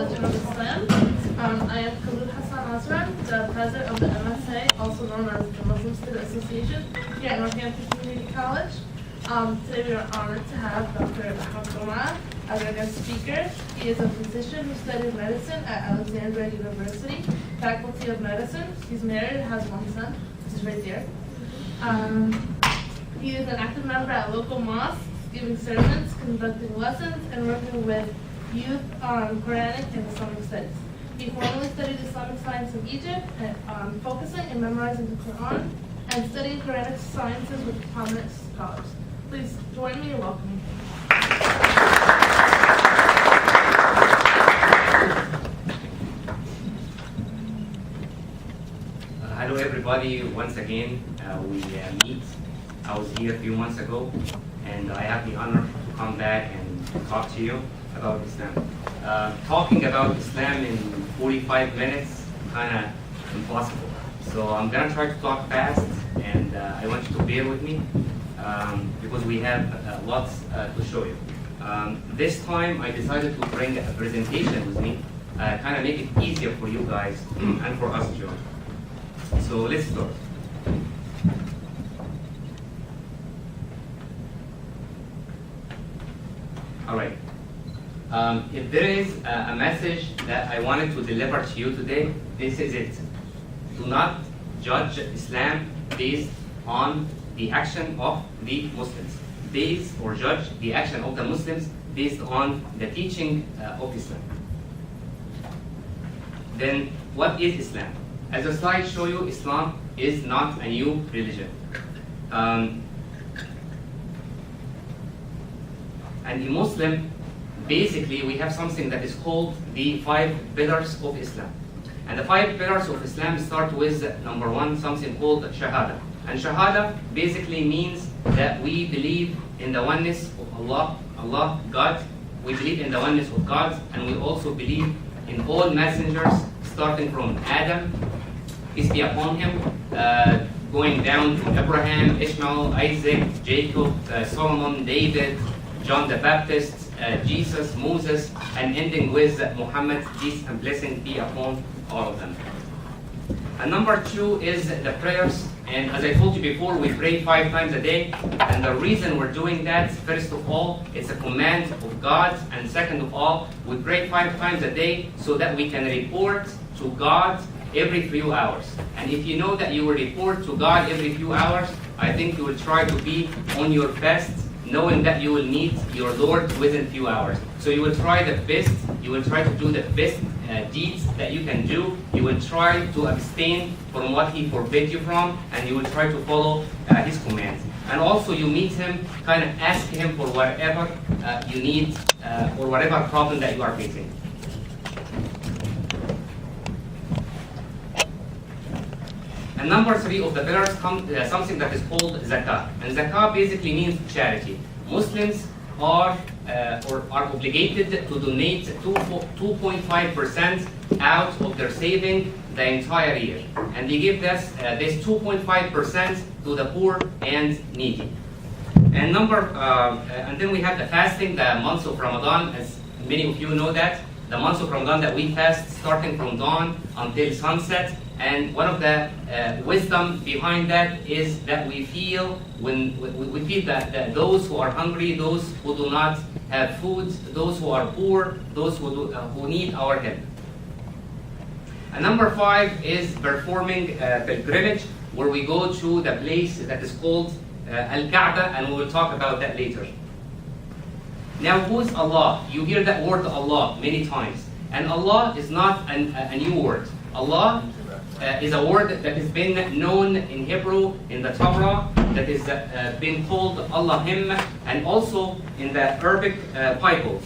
religion of Islam. I am Khalid Hassan Azran, the president of the MSA, also known as the Muslim Student Association, here at Northampton Community College. Today we are honored to have Dr. Ahmed Gomaa as our guest speaker. He is a physician who studied medicine at Alexandria University, Faculty of Medicine. He's married and has one son, which is right there. He is an active member at local mosques, giving sermons, conducting lessons, and working with youth on Quranic and Islamic studies. He formerly studied Islamic science in Egypt, focusing and memorizing the Quran, and studying Quranic sciences with prominent scholars. Please join me in welcoming him. Hello everybody, once again, we meet. I was here a few months ago, and I have the honor to come back and talk to you about Islam. Talking about Islam in 45 minutes, kind of impossible. So I'm gonna try to talk fast, and I want you to bear with me, because we have lots to show you. This time I decided to bring a presentation with me, kind of make it easier for you guys and for us too. So let's start. All right. If there is a message that I wanted to deliver to you today, this is it. Do not judge Islam based on the action of the Muslims. Judge the action of the Muslims based on the teaching of Islam. Then, what is Islam? As the slides show you, Islam is not a new religion. And in Muslim, basically, we have something that is called the 5 pillars of Islam. And the 5 pillars of Islam start with number 1, something called Shahada. And Shahada basically means that we believe in the oneness of Allah, God. We believe in the oneness of God, and we also believe in all messengers, starting from Adam, peace be upon him, going down to Abraham, Ishmael, Isaac, Jacob, Solomon, David, John the Baptist, Jesus, Moses, and ending with Muhammad, peace and blessing be upon all of them. And number 2 is the prayers. And as I told you before, we pray 5 times a day. And the reason we're doing that, first of all, it's a command of God. And second of all, we pray 5 times a day so that we can report to God every few hours. And if you know that you will report to God every few hours, I think you will try to be on your best, knowing that you will meet your Lord within few hours. So you will try the best, you will try to do the best deeds that you can do. You will try to abstain from what He forbid you from, and you will try to follow His commands. And also you meet Him, kind of ask Him for whatever you need, or whatever problem that you are facing. And number 3 of the pillars comes something that is called zakah. And zakah basically means charity. Muslims are obligated to donate 2.5% out of their saving the entire year. And they give this 2.5% to the poor and needy. And and then we have the fasting, the months of Ramadan, as many of you know that. The months of Ramadan that we fast starting from dawn until sunset. And one of the wisdom behind that is that we feel that those who are hungry, those who do not have food, those who are poor, those who need our help. And number 5 is performing pilgrimage, where we go to the place that is called Al-Kaaba, and we will talk about that later. Now, who's Allah? You hear that word Allah many times. And Allah is not a new word. Allah is a word that has been known in Hebrew, in the Torah, that is been called Allahim, and also in the Arabic Bibles.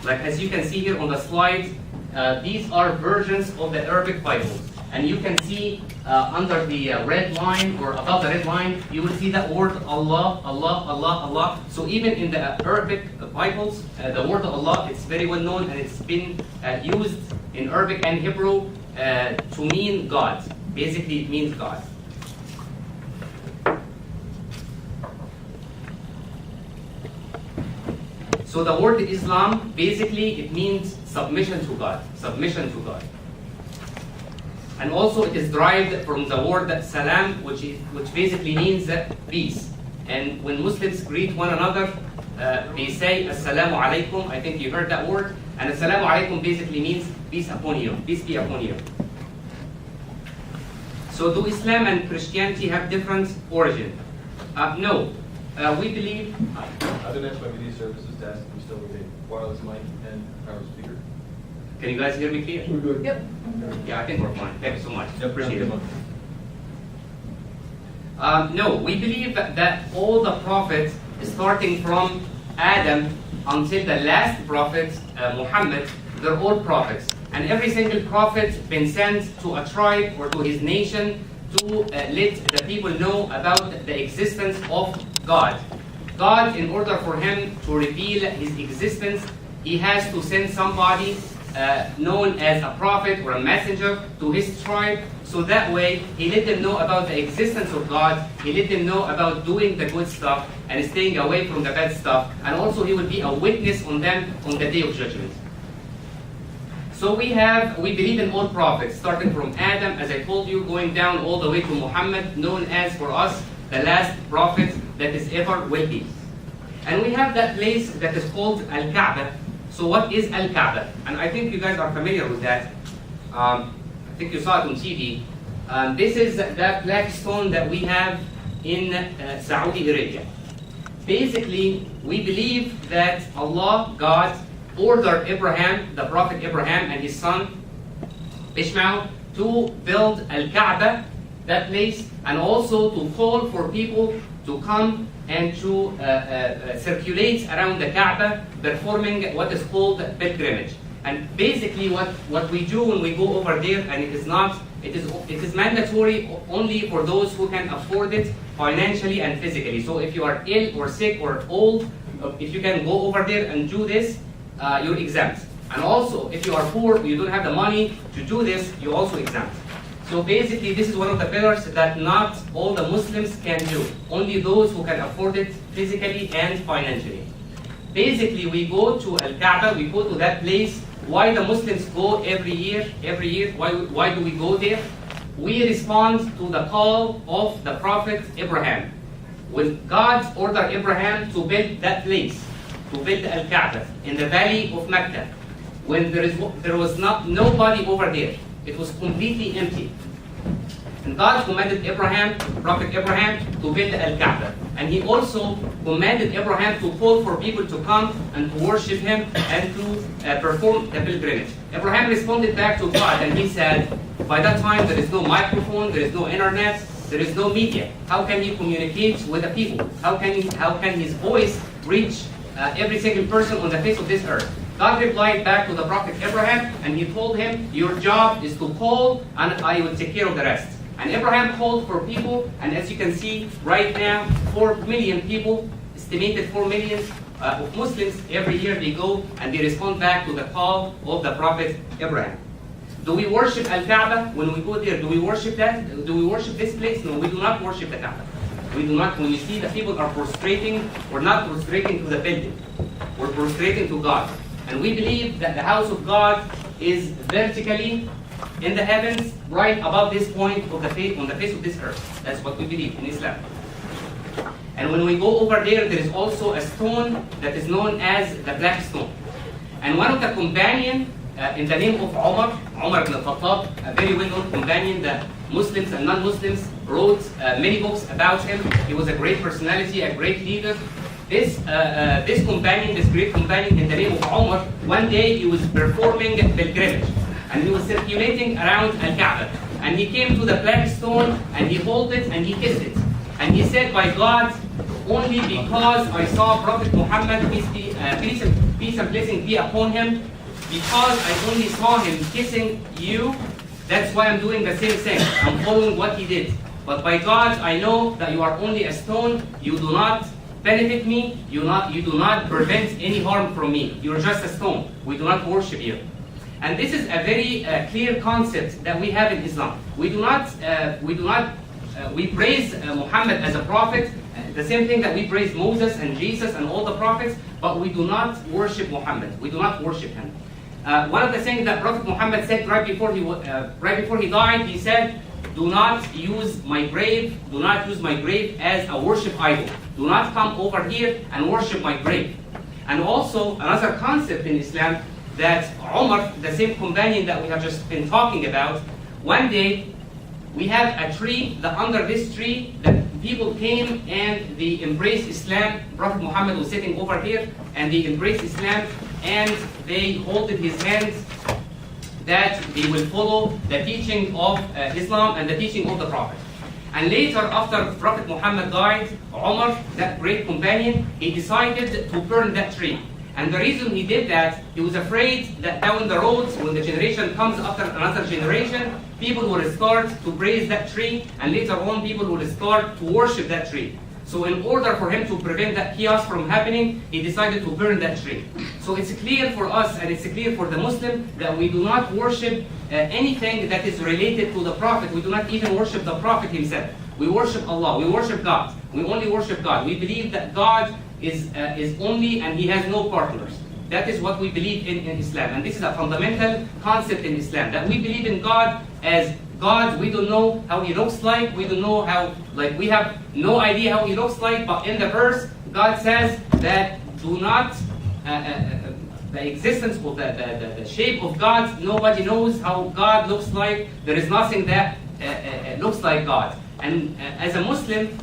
Like as you can see here on the slide, these are versions of the Arabic Bibles. And you can see under the red line, or above the red line, you will see that word Allah, Allah, Allah, Allah. So even in the Arabic Bibles, the word Allah, it's very well known, and it's been used in Arabic and Hebrew to mean God. Basically, it means God. So the word Islam, basically, it means submission to God. Submission to God. And also it is derived from the word salam, which basically means peace. And when Muslims greet one another, they say assalamu alaikum. I think you heard that word. And assalamu alaikum basically means peace upon you. Peace be upon you. So do Islam and Christianity have different origin? No. We believe... I've been asked by media services to ask if we still need a wireless mic and power speaker. Can you guys hear me clear? We're good. Yep. Yeah, I think we're fine. Thank you so much. Yeah, Appreciate it. No, we believe that all the prophets, starting from Adam until the last prophet, Muhammad, they're all prophets. And every single prophet been sent to a tribe or to his nation to let the people know about the existence of God. God, in order for him to reveal his existence, he has to send somebody known as a prophet or a messenger to his tribe, so that way he let them know about the existence of God, he let them know about doing the good stuff and staying away from the bad stuff, and also he will be a witness on them on the day of judgment. So we believe in all prophets, starting from Adam, as I told you, going down all the way to Muhammad, known as for us the last prophet that is ever will be. And we have that place that is called Al-Kaaba. So what is Al-Kaaba? And I think you guys are familiar with that. I think you saw it on TV. This is that black stone that we have in Saudi Arabia. Basically, we believe that Allah, God, ordered Abraham, the Prophet Abraham, and his son Ishmael to build Al-Kaaba, that place, and also to call for people to come and to circulate around the Kaaba, performing what is called pilgrimage. And basically, what we do when we go over there, and it is mandatory only for those who can afford it financially and physically. So if you are ill or sick or old, if you can go over there and do this, you're exempt. And also, if you are poor, you don't have the money to do this, you're also exempt. So basically, this is one of the pillars that not all the Muslims can do. Only those who can afford it physically and financially. Basically, we go to Al-Kaaba, we go to that place. Why the Muslims go every year? Why do we go there? We respond to the call of the Prophet Abraham. When God ordered Abraham to build that place, to build Al-Kaaba in the valley of Mecca, when there was nobody over there, it was completely empty. And God commanded Abraham, Prophet Abraham, to build Al-Kaaba. And he also commanded Abraham to call for people to come and to worship him and to perform the pilgrimage. Abraham responded back to God and he said, by that time there is no microphone, there is no internet, there is no media. How can he communicate with the people? How can his voice reach every single person on the face of this earth? God replied back to the Prophet Abraham and he told him, your job is to call and I will take care of the rest. And Abraham called for people, and as you can see right now, 4 million people, estimated 4 million of Muslims every year they go and they respond back to the call of the Prophet Abraham. Do we worship Al-Kaaba when we go there? Do we worship that? Do we worship this place? No, we do not worship the Kaaba. We do not. When you see the people are prostrating, we're not prostrating to the building. We're prostrating to God. And we believe that the house of God is vertically in the heavens, right above this point of the face, on the face of this earth. That's what we believe in Islam. And when we go over there, there is also a stone that is known as the black stone. And one of the companions in the name of Umar ibn Khattab, a very well-known companion that Muslims and non-Muslims wrote many books about him. He was a great personality, a great leader. This companion, this great companion in the name of Umar, one day he was performing pilgrimage. And he was circulating around Al-Kaaba. And he came to the black stone and he held it and he kissed it. And he said, by God, only because I saw Prophet Muhammad, peace and blessing be upon him, because I only saw him kissing you, that's why I'm doing the same thing. I'm following what he did. But by God, I know that you are only a stone. You do not benefit me. You do not prevent any harm from me. You're just a stone. We do not worship you. And this is a very clear concept that we have in Islam. We praise Muhammad as a prophet. the same thing that we praise Moses and Jesus and all the prophets, but we do not worship Muhammad. We do not worship him. One of the things that Prophet Muhammad said right before he died, he said, "Do not use my grave. Do not use my grave as a worship idol. Do not come over here and worship my grave." And also another concept in Islam that Umar, the same companion that we have just been talking about, one day we have a tree, that under this tree, that people came and they embraced Islam. Prophet Muhammad was sitting over here, and they embraced Islam, and they holded his hands that they will follow the teaching of Islam and the teaching of the Prophet. And later, after Prophet Muhammad died, Umar, that great companion, he decided to burn that tree. And the reason he did that, he was afraid that down the road, when the generation comes after another generation, people will start to praise that tree, and later on people will start to worship that tree. So in order for him to prevent that chaos from happening, he decided to burn that tree. So it's clear for us, and it's clear for the Muslim, that we do not worship anything that is related to the Prophet. We do not even worship the Prophet himself. We worship Allah, we worship God. We only worship God. We believe that God is only, and he has no partners. That is what we believe in Islam. And this is a fundamental concept in Islam, that we believe in God as God. We don't know how he looks like. We don't know how, we have no idea how he looks like. But in the verse, God says that do not, the existence of the shape of God, nobody knows how God looks like. There is nothing that looks like God. And as a Muslim,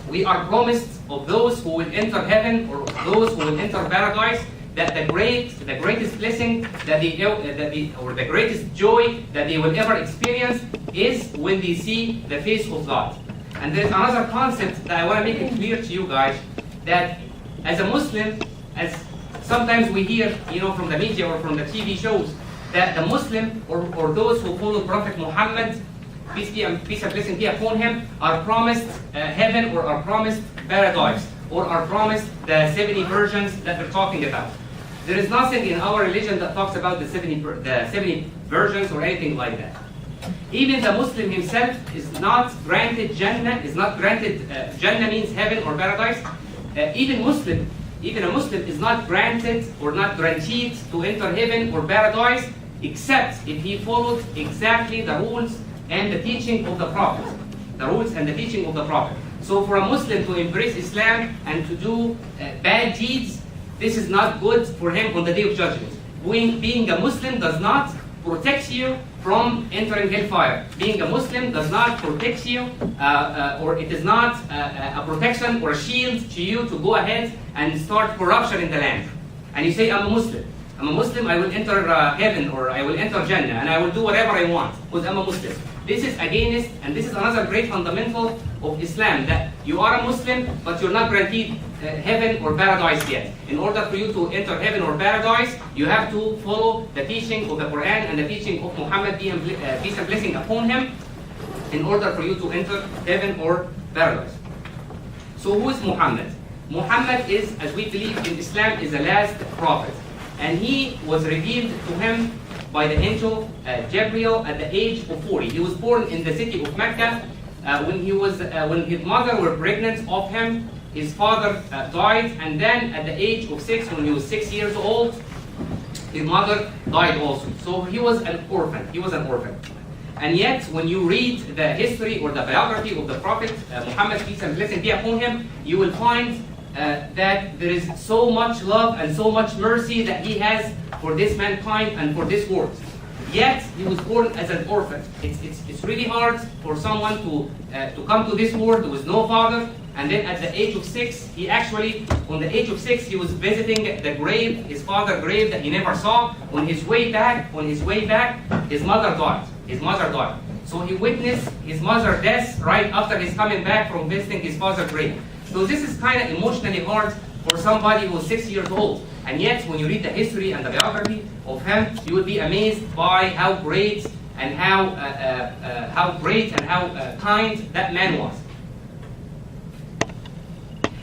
we are promised of those who will enter heaven, or those who will enter paradise, that the greatest blessing or the greatest joy that they will ever experience is when they see the face of God. And there's another concept that I want to make it clear to you guys, that as a Muslim, as sometimes we hear, from the media or from the TV shows, that the Muslim or those who follow Prophet Muhammad, peace and blessing be upon him, are promised heaven, or are promised paradise, or are promised the 70 virgins that they're talking about. There is nothing in our religion that talks about the 70 virgins or anything like that. Even the Muslim himself is not granted Jannah, Jannah means heaven or paradise. Even a Muslim is not granted or not guaranteed to enter heaven or paradise, except if he followed exactly the rules and the teaching of the Prophet. The rules and the teaching of the Prophet. So for a Muslim to embrace Islam and to do bad deeds, this is not good for him on the Day of Judgment. Being a Muslim does not protect you from entering hellfire. Being a Muslim does not protect you, or it is not a protection or a shield to you to go ahead and start corruption in the land. And you say, I'm a Muslim, I will enter heaven, or I will enter Jannah, and I will do whatever I want, because I'm a Muslim. This is against, and this is another great fundamental of Islam, that you are a Muslim, but you're not guaranteed heaven or paradise yet. In order for you to enter heaven or paradise, you have to follow the teaching of the Quran and the teaching of Muhammad, peace and blessing upon him, in order for you to enter heaven or paradise. So who is Muhammad? Muhammad is, as we believe in Islam, is the last prophet. And he was revealed to him by the angel Gabriel at the age of 40. He was born in the city of Mecca. When his mother were pregnant of him, his father died, and then at the age of 6, when he was 6 years old, his mother died also. So he was an orphan. And yet, when you read the history or the biography of the Prophet Muhammad, peace and blessing be upon him, you will find that there is so much love and so much mercy that he has for this mankind and for this world. Yet he was born as an orphan. It's really hard for someone to come to this world with no father, and then at the age of 6, on the age of 6, he was visiting the grave, his father's grave that he never saw. On his way back, his mother died. So he witnessed his mother's death right after his coming back from visiting his father's grave. So this is kind of emotionally hard for somebody who's 6 years old. And yet, when you read the history and the biography of him, you will be amazed by how great and how kind that man was.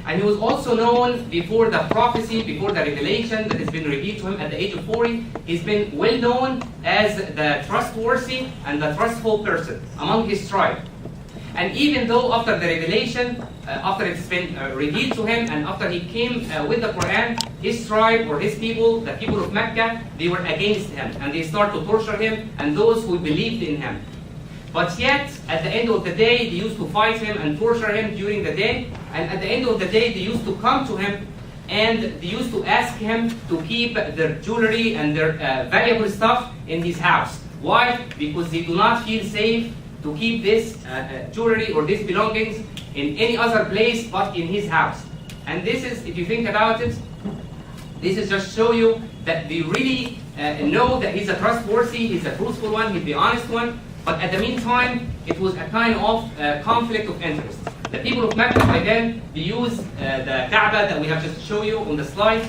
And he was also known before the prophecy, before the revelation that has been revealed to him at the age of 40. He's been well known as the trustworthy and the trustful person among his tribe. And even though after the revelation, after it's been revealed to him, and after he came with the Quran, his tribe or his people, the people of Mecca, they were against him, and they started to torture him and those who believed in him. But yet, at the end of the day, they used to fight him and torture him during the day, and at the end of the day, they used to come to him and they used to ask him to keep their jewelry and their valuable stuff in his house. Why? Because they do not feel safe to keep this jewelry or these belongings in any other place but in his house. And this is, if you think about it, this is just show you that they really know that he's a trustworthy, he's a truthful one, he's the honest one. But at the meantime, it was a kind of conflict of interest. The people of Mecca by then, they used the Kaaba that we have just shown you on the slide.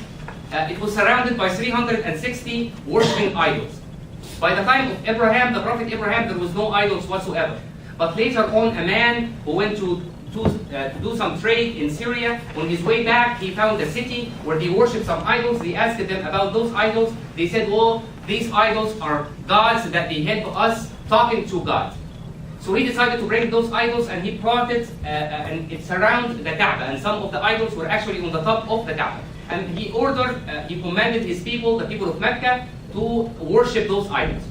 It was surrounded by 360 worshipping idols. By the time of Abraham, the Prophet Abraham, there was no idols whatsoever. But later on, a man who went to do some trade in Syria, on his way back, he found a city where they worshipped some idols. They asked them about those idols. They said, well, these idols are gods that they help us talking to God. So he decided to bring those idols and he brought it and it surrounded the Kaaba, and some of the idols were actually on the top of the Kaaba. And he ordered, he commanded his people, the people of Mecca, to worship those idols.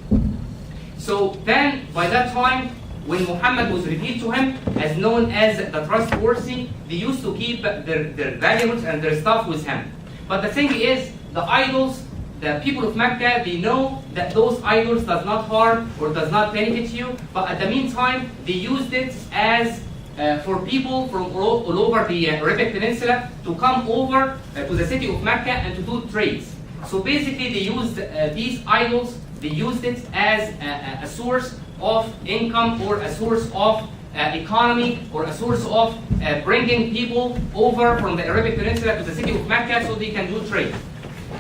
So then, by that time, when Muhammad was revealed to him, as known as the trustworthy, they used to keep their valuables and their stuff with him. But the thing is, the idols, the people of Mecca, they know that those idols does not harm or does not benefit you, but at the meantime, they used it as for people from all over the Arabic Peninsula to come over to the city of Mecca and to do trades. So basically, they used these idols, they used it as a source of income or a source of economy or a source of bringing people over from the Arabic Peninsula to the city of Mecca so they can do trade.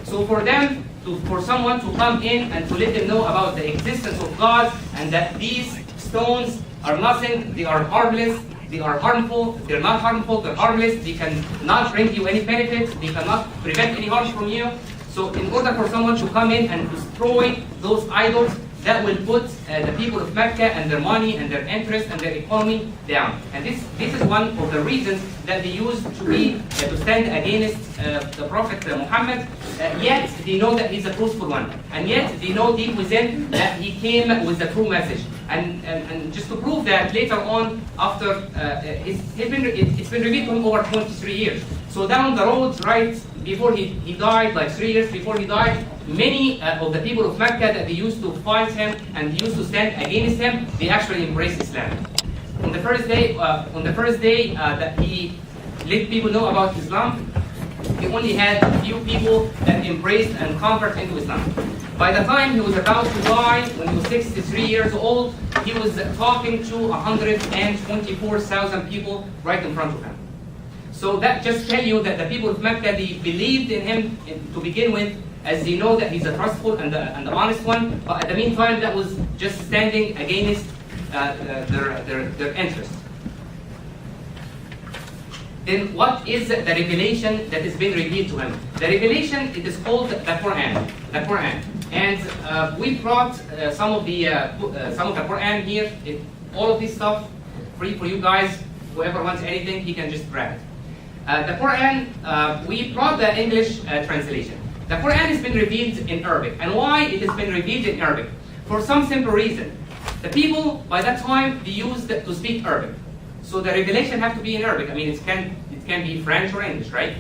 So for them, for someone to come in and to let them know about the existence of God and that these stones are nothing, they are harmless, they are harmful, they're not harmful, they're harmless, they cannot bring you any benefits, they cannot prevent any harm from you. So in order for someone to come in and destroy those idols, that will put the people of Mecca and their money and their interest and their economy down. And this is one of the reasons that they used to stand against the Prophet Muhammad. Yet they know that he's a truthful one, and yet they know deep within that he came with the true message. And just to prove that, later on, after it's been revealed to him over 23 years. So down the road, right before he died, like 3 years before he died, many of the people of Mecca that they used to fight him and they used to stand against him, they actually embraced Islam. On the first day that he let people know about Islam, he only had a few people that embraced and converted into Islam. By the time he was about to die, when he was 63 years old, he was talking to 124,000 people right in front of him. So that just tells you that the people of Mecca, they believed in him to begin with, as they know that he's a trustful and the honest one, but at the meantime, that was just standing against their interests. Then what is the revelation that is being revealed to him? The revelation, it is called the Quran. The Quran. And we brought some of the Quran here. All of this stuff free for you guys. Whoever wants anything, he can just grab it. The Quran, we brought the English translation. The Quran has been revealed in Arabic. And why it has been revealed in Arabic? For some simple reason. The people, by that time, they used to speak Arabic. So the revelation has to be in Arabic. I mean, it can be French or English, right?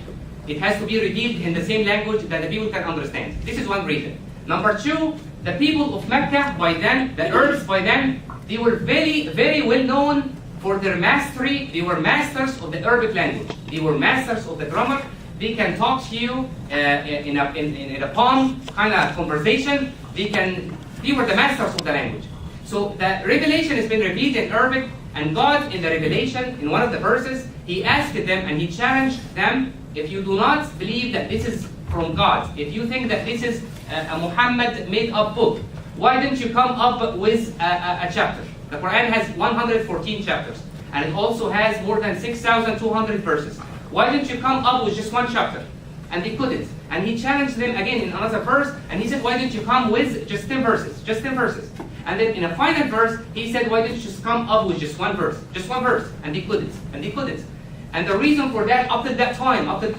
It has to be revealed in the same language that the people can understand. This is one reason. Number two, the people of Mecca by then, the Arabs by then, they were very, very well known for their mastery. They were masters of the Arabic language. They were masters of the grammar. They can talk to you in a palm kind of conversation. They were the masters of the language. So the revelation has been revealed in Arabic, and God in the revelation, in one of the verses, He asked them and He challenged them, if you do not believe that this is from God, if you think that this is a Muhammad made up book, why didn't you come up with a chapter? The Quran has 114 chapters, and it also has more than 6,200 verses. Why didn't you come up with just one chapter? And they couldn't. And He challenged them again in another verse, and He said, why didn't you come with just 10 verses? Just 10 verses. And then in a final verse, He said, why didn't you just come up with just one verse? Just one verse. And they couldn't. And they couldn't. And the reason for that, up to that time, up to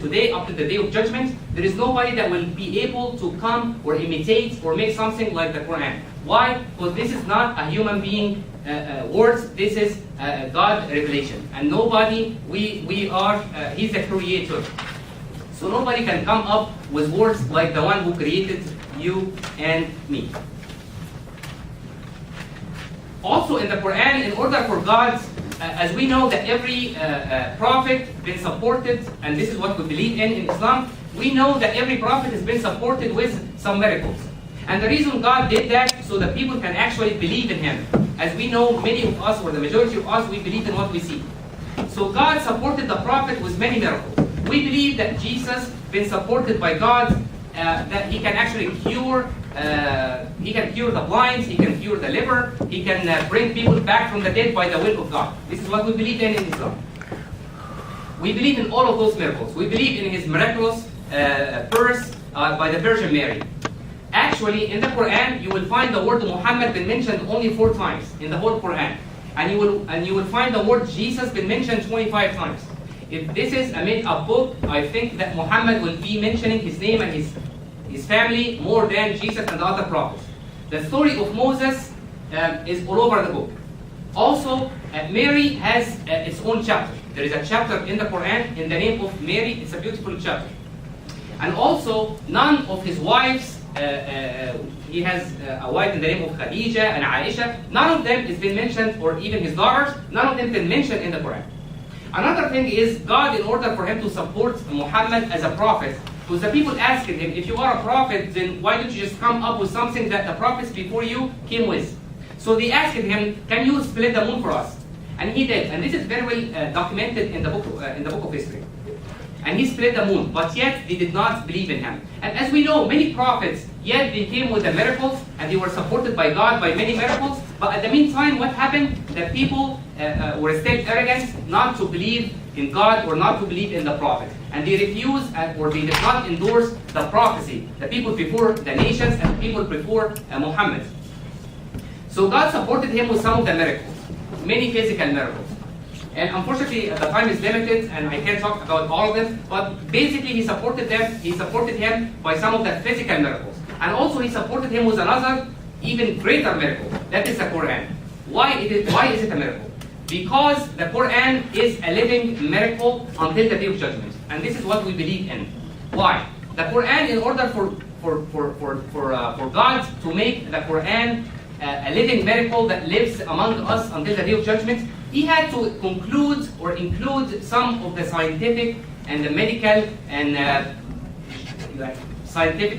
today, up to the day of judgment, there is nobody that will be able to come or imitate or make something like the Quran. Why? Because this is not a human being words, this is God revelation. And nobody, He's the creator. So nobody can come up with words like the one who created you and me. Also in the Quran, in order for God, as we know that every prophet been supported, and this is what we believe in Islam, we know that every prophet has been supported with some miracles. And the reason God did that, so that people can actually believe in Him. As we know, many of us, or the majority of us, we believe in what we see. So God supported the prophet with many miracles. We believe that Jesus been supported by God, that He can actually cure, He can cure the blind, He can cure the leper, He can bring people back from the dead by the will of God. This is what we believe in Islam. We believe in all of those miracles. We believe in His miraculous birth by the Virgin Mary. Actually, in the Quran, you will find the word Muhammad been mentioned only 4 times in the whole Quran. And you will find the word Jesus been mentioned 25 times. If this is a made-up book, I think that Muhammad will be mentioning his name and his family more than Jesus and the other prophets. The story of Moses is all over the book. Also, Mary has its own chapter. There is a chapter in the Quran in the name of Mary. It's a beautiful chapter. And also, none of his wives, he has a wife in the name of Khadija and Aisha, none of them has been mentioned, or even his daughters, none of them has been mentioned in the Quran. Another thing is, God, in order for Him to support Muhammad as a prophet, because the people asked him, if you are a prophet, then why don't you just come up with something that the prophets before you came with? So they asked him, can you split the moon for us? And he did, and this is very well documented in the book of history. And he split the moon, but yet they did not believe in him. And as we know, many prophets, yet they came with the miracles, and they were supported by God by many miracles. But at the meantime, what happened? The people were still arrogant not to believe in God or not to believe in the prophet. And they refused, or they did not endorse the prophecy, the people before the nations and the people before Muhammad. So God supported him with some of the miracles, many physical miracles. And unfortunately, the time is limited, and I can't talk about all of them. But basically, He supported them. He supported him by some of the physical miracles, and also He supported him with another, even greater miracle. That is the Quran. Why is it a miracle? Because the Quran is a living miracle until the day of judgment, and this is what we believe in. Why? The Quran, in order for God to make the Quran a living miracle that lives among us until the day of judgment, He had to conclude or include some of the scientific and the medical and scientific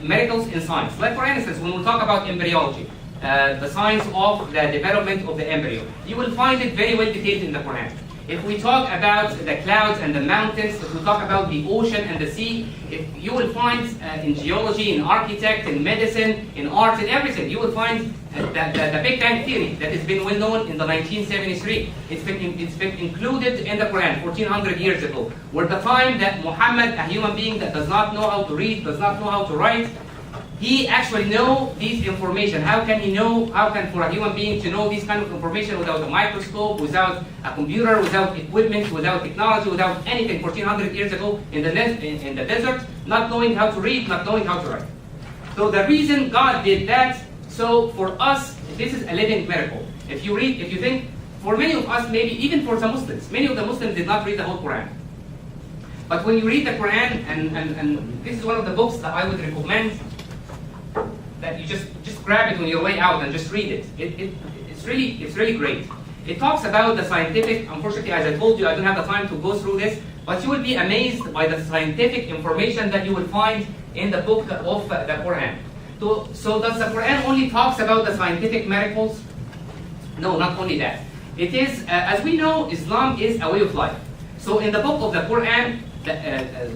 miracles in science. Like, for instance, when we talk about embryology, the science of the development of the embryo, you will find it very well detailed in the Quran. If we talk about the clouds and the mountains, if we talk about the ocean and the sea, you will find in geology, in architect, in medicine, in art, in everything, you will find the Big Bang Theory that has been well known in the 1973. It's been included in the Quran 1400 years ago, where the time that Muhammad, a human being that does not know how to read, does not know how to write, he actually know these information. How can for a human being to know this kind of information without a microscope, without a computer, without equipment, without technology, without anything 1400 years ago in the desert, not knowing how to read, not knowing how to write. So the reason God did that, so for us, this is a living miracle. If you think, for many of us, maybe even for the Muslims, many of the Muslims did not read the whole Quran. But when you read the Quran, and this is one of the books that I would recommend, that you just grab it on your way out and just read it. It's really great. It talks about the scientific, unfortunately, as I told you, I don't have the time to go through this, but you will be amazed by the scientific information that you will find in the book of the Quran. So does the Quran only talks about the scientific miracles? No, not only that. It is, as we know, Islam is a way of life. So in the book of the Quran,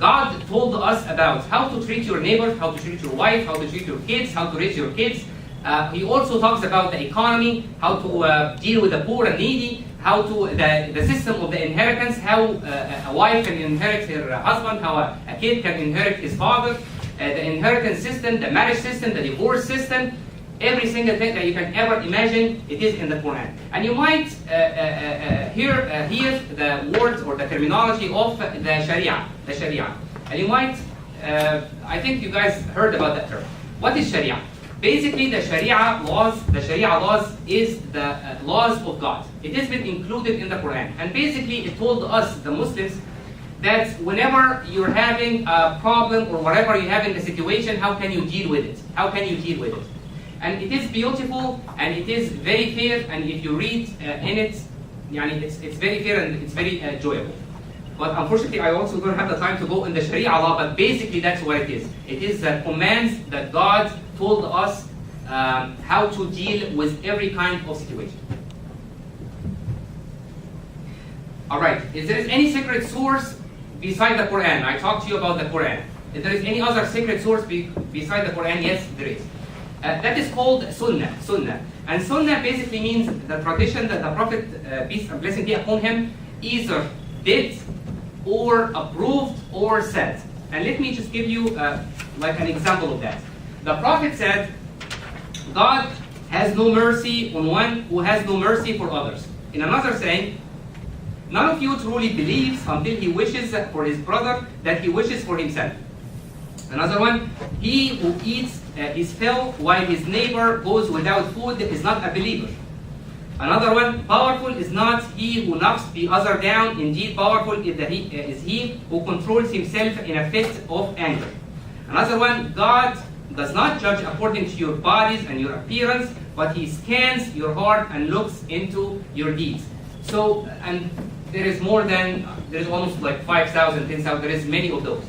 God told us about how to treat your neighbor, how to treat your wife, how to treat your kids, how to raise your kids. He also talks about the economy, how to deal with the poor and needy, how to the system of the inheritance, how a wife can inherit her husband, how a kid can inherit his father, the inheritance system, the marriage system, the divorce system. Every single thing that you can ever imagine, it is in the Quran. And you might hear the words or the terminology of the Sharia, And you might, I think you guys heard about that term. What is Sharia? Basically, the Sharia laws is the laws of God. It has been included in the Quran. And basically, it told us, the Muslims, that whenever you're having a problem or whatever you're having a situation, how can you deal with it? How can you deal with it? And it is beautiful and it is very fair, and if you read in it, it's very fair and it's very enjoyable. But unfortunately, I also don't have the time to go in the Sharia law, but basically that's what it is. It is the commands that God told us how to deal with every kind of situation. All right, if there is any secret source beside the Quran, I talked to you about the Quran. If there is any other secret source beside the Quran, yes, there is. That is called Sunnah. And Sunnah basically means the tradition that the Prophet, peace and blessing be upon him, either did or approved or said. And let me just give you like an example of that. The Prophet said, God has no mercy on one who has no mercy for others. In another saying, none of you truly believes until he wishes for his brother that he wishes for himself. Another one, he who eats his fill while his neighbor goes without food is not a believer. Another one, powerful is not he who knocks the other down. Indeed, powerful is he who controls himself in a fit of anger. Another one, God does not judge according to your bodies and your appearance, but he scans your heart and looks into your deeds. So, and there is almost like 5,000, 10,000, there is many of those.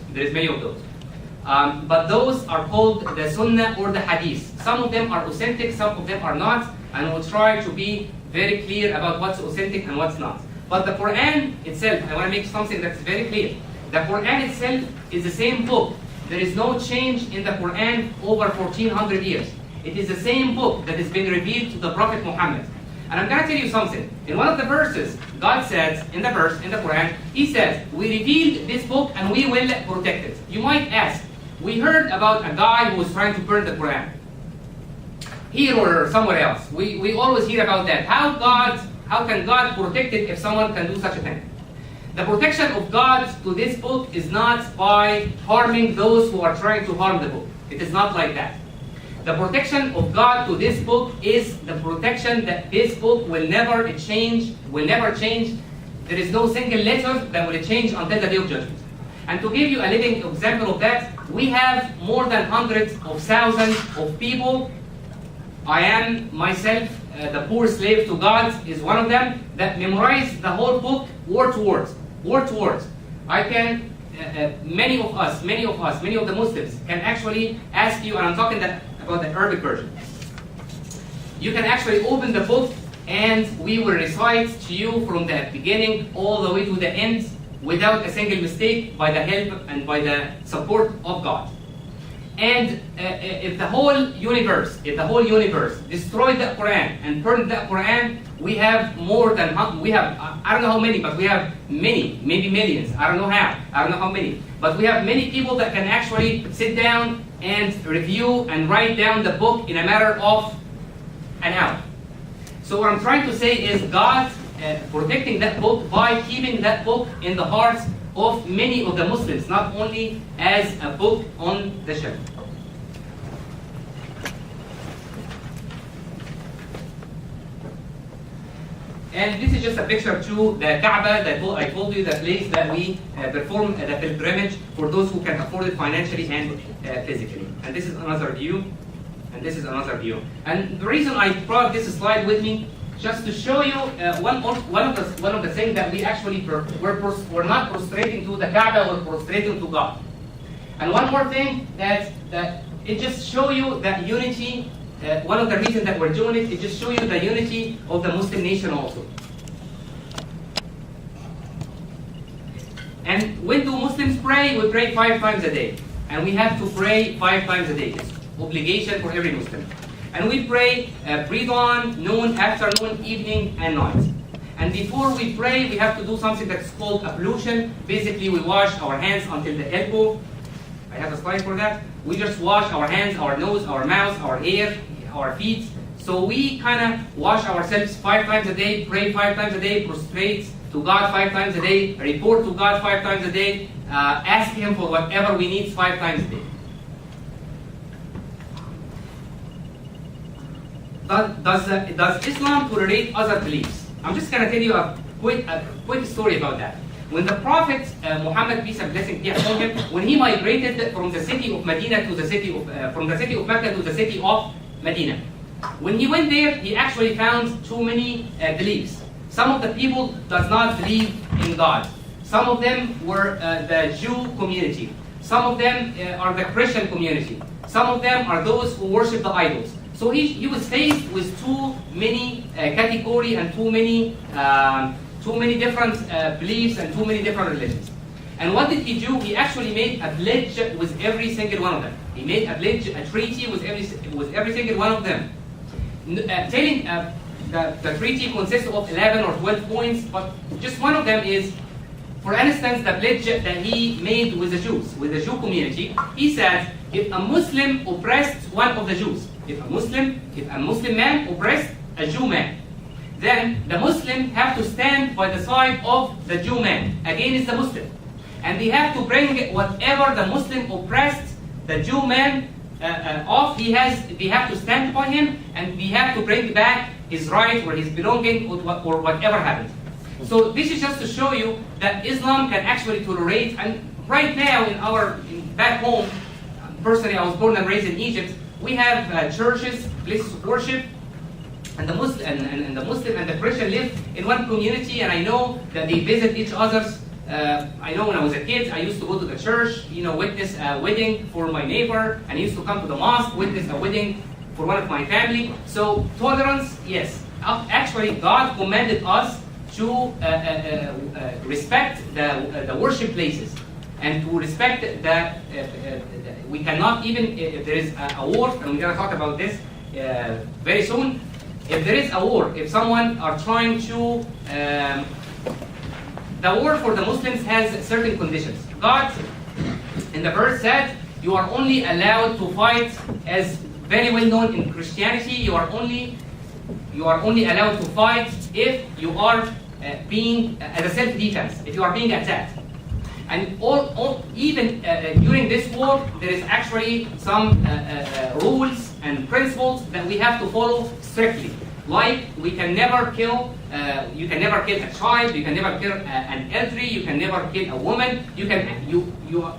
But those are called the Sunnah or the Hadith. Some of them are authentic, some of them are not, and we'll try to be very clear about what's authentic and what's not. But the Quran itself, I want to make something that's very clear. The Quran itself is the same book. There is no change in the Quran over 1400 years. It is the same book that has been revealed to the Prophet Muhammad. And I'm going to tell you something. In one of the verses, God says, in the Quran, He says, we revealed this book and we will protect it. You might ask, we heard about a guy who was trying to burn the Quran. Here or somewhere else. We always hear about that. How can God protect it if someone can do such a thing? The protection of God to this book is not by harming those who are trying to harm the book. It is not like that. The protection of God to this book is the protection that this book will never change. There is no single letter that will change until the day of judgment. And to give you a living example of that, we have more than hundreds of thousands of people. I am myself, the poor slave to God is one of them, that memorize the whole book word to word. I can, many of the Muslims can actually ask you, and I'm talking about the Arabic version. You can actually open the book and we will recite to you from the beginning all the way to the end without a single mistake, by the help and by the support of God. And if the whole universe destroyed the Quran and burned the Quran, we have I don't know how many, but we have many, maybe millions. I don't know how many. But we have many people that can actually sit down and review and write down the book in a matter of an hour. So what I'm trying to say is God protecting that book by keeping that book in the hearts of many of the Muslims, not only as a book on the shelf. And this is just a picture to the Kaaba that I told you, the place that we perform the pilgrimage for those who can afford it financially and physically. And this is another view, and this is another view. And the reason I brought this slide with me, just to show you one of the things that we actually we're not prostrating to the Kaaba, we're prostrating to God. And one more thing that it just show you that unity. One of the reasons that we're doing it just show you the unity of the Muslim nation also. And when do Muslims pray? We pray 5 times a day. And we have to pray 5 times a day. It's obligation for every Muslim. And we pray pre-dawn, noon, afternoon, evening, and night. And before we pray, we have to do something that's called ablution. Basically, we wash our hands until the elbow. I have a slide for that. We just wash our hands, our nose, our mouth, our hair, our feet. So we kind of wash ourselves 5 times a day, pray 5 times a day, prostrate to God 5 times a day, report to God 5 times a day, ask Him for whatever we need 5 times a day. Does Islam tolerate other beliefs? I'm just going to tell you a quick story about that. When the Prophet Muhammad, peace and blessing be upon him, when he migrated from the city of Medina to the city of from the city of Mecca to the city of Medina, when he went there, he actually found too many beliefs. Some of the people does not believe in God. Some of them were the Jew community. Some of them are the Christian community. Some of them are those who worship the idols. So he was faced with too many category and too many different beliefs and too many different religions. And what did he do? He actually made a pledge with every single one of them. He made a pledge, a treaty with every single one of them. Telling the treaty consists of 11 or 12 points, but just one of them is, for instance, the pledge that he made with the Jews, with the Jew community. He said, if a Muslim oppressed one of the Jews, if a Muslim man oppressed a Jew man, then the Muslim have to stand by the side of the Jew man against the Muslim. And they have to bring whatever the Muslim oppressed the Jew man of, they have to stand by him, and we have to bring back his right or his belonging or whatever happened. So this is just to show you that Islam can actually tolerate, and right now back home, personally I was born and raised in Egypt, we have churches, places of worship, and the Muslim and the Christian live in one community, and I know that they visit each other's. I know when I was a kid, I used to go to the church, witness a wedding for my neighbor, and I used to come to the mosque, witness a wedding for one of my family. So tolerance, yes. Actually, God commanded us to respect the worship places, and to respect that we cannot, even if there is a war, and we're going to talk about this very soon. If there is a war, if someone are trying to, the war for the Muslims has certain conditions. God, in the verse said, you are only allowed to fight, as very well known in Christianity, you are only allowed to fight if you are being as a self-defense, if you are being attacked. And even during this war, there is actually some rules and principles that we have to follow strictly. Like, we can never kill, you can never kill a child, you can never kill an elderly, you can never kill a woman, you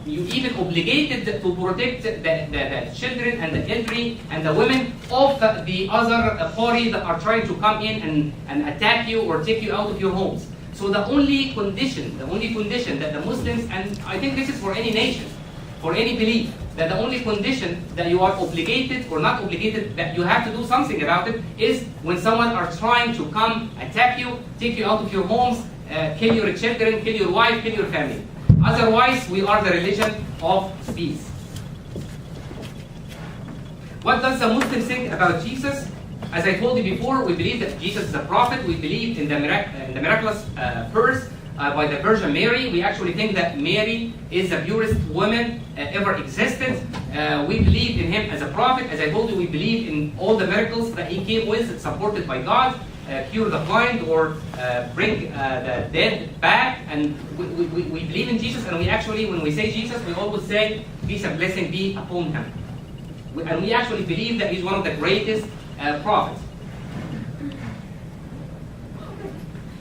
even obligated to protect the children and the elderly and the women of the other party that are trying to come in and attack you or take you out of your homes. So the only condition that the Muslims, and I think this is for any nation, for any belief, that the only condition that you are obligated or not obligated, that you have to do something about it, is when someone are trying to come attack you, take you out of your homes, kill your children, kill your wife, kill your family. Otherwise, we are the religion of peace. What does the Muslim think about Jesus? As I told you before, we believe that Jesus is a prophet. We believe in the miraculous birth by the Virgin Mary. We actually think that Mary is the purest woman ever existed. We believe in him as a prophet. As I told you, we believe in all the miracles that he came with, supported by God, cure the blind or bring the dead back. And we believe in Jesus, and we actually, when we say Jesus, we always say, peace and blessing be upon him. And we actually believe that he's one of the greatest prophets.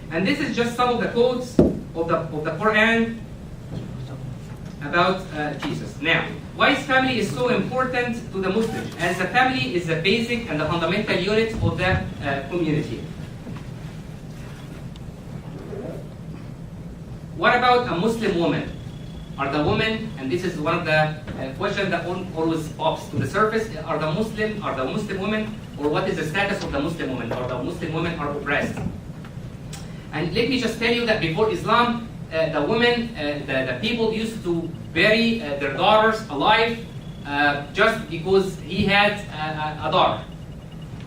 And this is just some of the quotes of the Quran about Jesus. Now, why is family is so important to the Muslims? As the family is the basic and the fundamental unit of the community. What about a Muslim woman? Are the women, and this is one of the questions that always pops to the surface, are the Muslim women, or what is the status of the Muslim women? Or the Muslim women are oppressed? And let me just tell you that before Islam, the women, the people used to bury their daughters alive just because he had a daughter.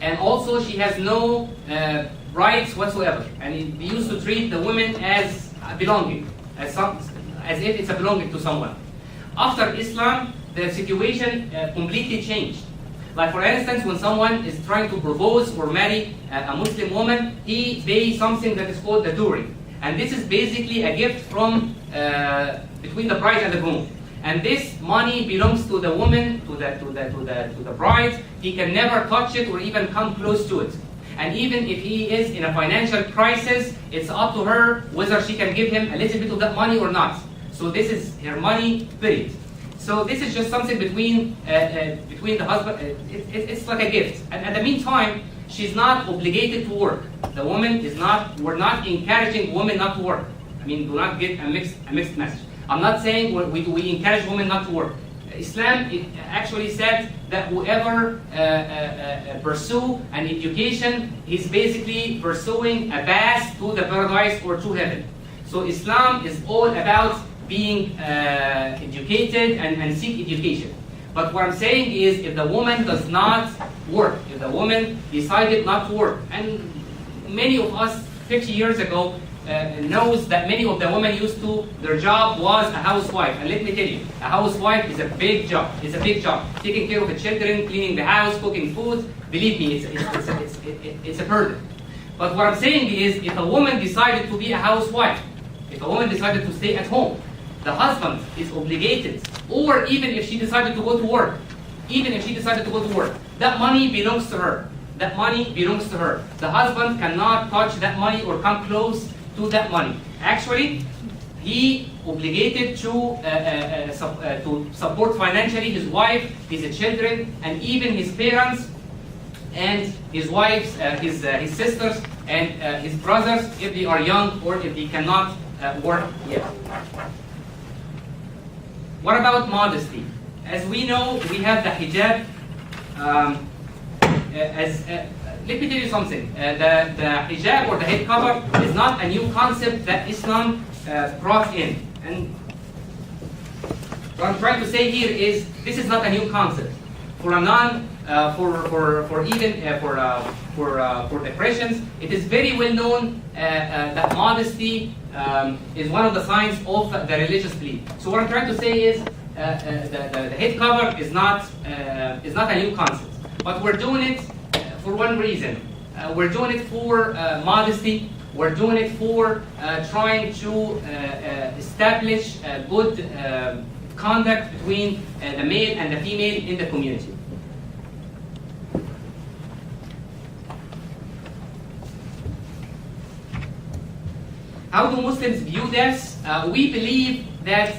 And also she has no rights whatsoever. And they used to treat the women as a belonging, as if it's a belonging to someone. After Islam, the situation completely changed. Like for instance, when someone is trying to propose or marry a Muslim woman, he pays something that is called the dowry. And this is basically a gift from between the bride and the groom. And this money belongs to the woman, to the bride. He can never touch it or even come close to it. And even if he is in a financial crisis, it's up to her whether she can give him a little bit of that money or not. So this is her money, period. So this is just something between the husband. It's like a gift. And at the meantime, she's not obligated to work. The woman is not. We're not encouraging women not to work. I mean, do not get a mixed message. I'm not saying we encourage women not to work. Islam actually said that whoever pursue an education is basically pursuing a path to the paradise or to heaven. So Islam is all about being educated and seek education. But what I'm saying is, if the woman does not work, if the woman decided not to work, and many of us 50 years ago knows that many of the women used to, their job was a housewife. And let me tell you, a housewife is a big job. It's a big job. Taking care of the children, cleaning the house, cooking food, believe me, it's a burden. But what I'm saying is, if a woman decided to be a housewife, if a woman decided to stay at home, the husband is obligated, or even if she decided to go to work, that money belongs to her. That money belongs to her. The husband cannot touch that money or come close to that money. Actually, he obligated to support financially his wife, his children, and even his parents, and his wives, his sisters, and his brothers if they are young or if they cannot work yet. What about modesty? As we know, we have the hijab. Let me tell you something. The hijab or the head cover is not a new concept that Islam brought in. And what I'm trying to say here is, this is not a new concept. For a non, for the Christians, it is very well known that modesty is one of the signs of the religious belief. So what I'm trying to say is, the head cover is not a new concept, but we're doing it for one reason. We're doing it for modesty. We're doing it for trying to establish good conduct between the male and the female in the community. How do Muslims view this? We believe that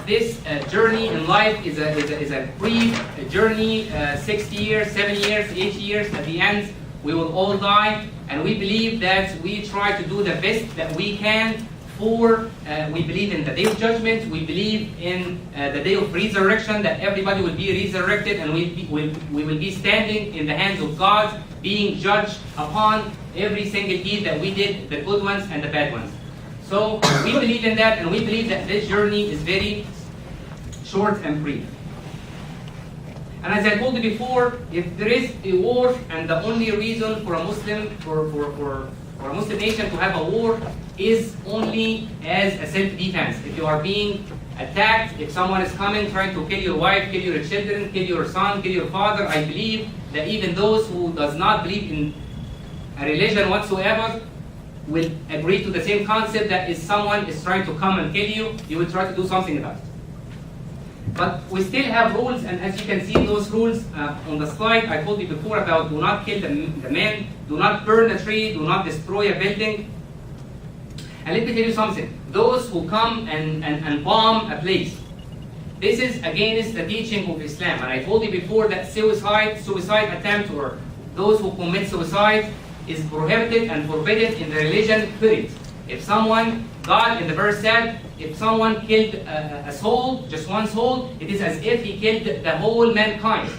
this journey in life is a brief journey, 60 years, 7 years, 8 years. At the end, we will all die. And we believe that we try to do the best that we can for, we believe in the day of judgment. We believe in the day of resurrection, that everybody will be resurrected and we will be standing in the hands of God, being judged upon every single deed that we did, the good ones and the bad ones. So we believe in that, and we believe that this journey is very short and brief. And as I told you before, if there is a war, and the only reason for a Muslim for a Muslim nation to have a war is only as a self-defense. If you are being attacked, if someone is coming trying to kill your wife, kill your children, kill your son, kill your father, I believe that even those who does not believe in a religion whatsoever will agree to the same concept, that if someone is trying to come and kill you, you will try to do something about it. But we still have rules, and as you can see those rules on the slide, I told you before about do not kill the men, do not burn a tree, do not destroy a building. And let me tell you something, those who come and bomb a place, this is against the teaching of Islam. And I told you before that suicide attempt, or those who commit suicide, is prohibited and forbidden in the religion, period. If someone, God in the verse said, if someone killed a soul, just one soul, it is as if he killed the whole mankind.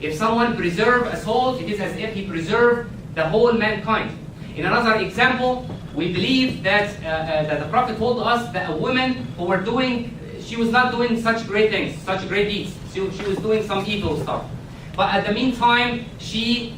If someone preserved a soul, it is as if he preserved the whole mankind. In another example, we believe that the Prophet told us that a woman who were doing, she was not doing such great things, such great deeds. She was doing some evil stuff. But at the meantime, she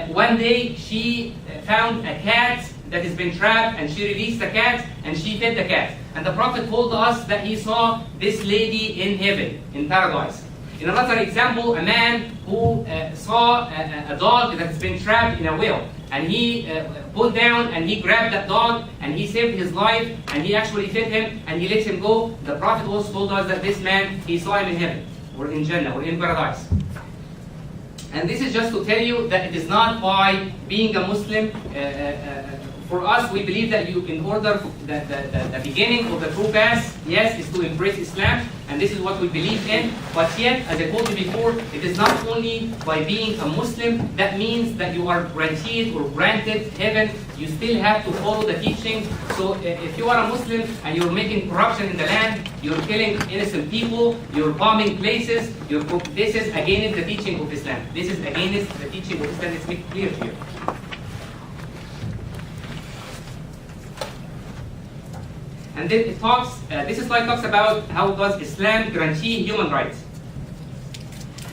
one day she found a cat that has been trapped, and she released the cat and she fed the cat. And the Prophet told us that he saw this lady in heaven, in paradise. In another example, a man who saw a dog that's been trapped in a well, and he pulled down and he grabbed that dog and he saved his life and he actually fed him and he let him go. The Prophet also told us that this man, he saw him in heaven, or in Jannah, or in paradise. And this is just to tell you that it is not by being a Muslim. For us, we believe that in order, the beginning of the true path, yes, is to embrace Islam, and this is what we believe in. But yet, as I told you before, it is not only by being a Muslim that means that you are granted or granted heaven. You still have to follow the teachings. So if you are a Muslim and you're making corruption in the land, you're killing innocent people, you're bombing places, this is against the teaching of Islam. This is against the teaching of Islam. Let's make it clear here. And then it talks, this slide talks about how does Islam guarantee human rights.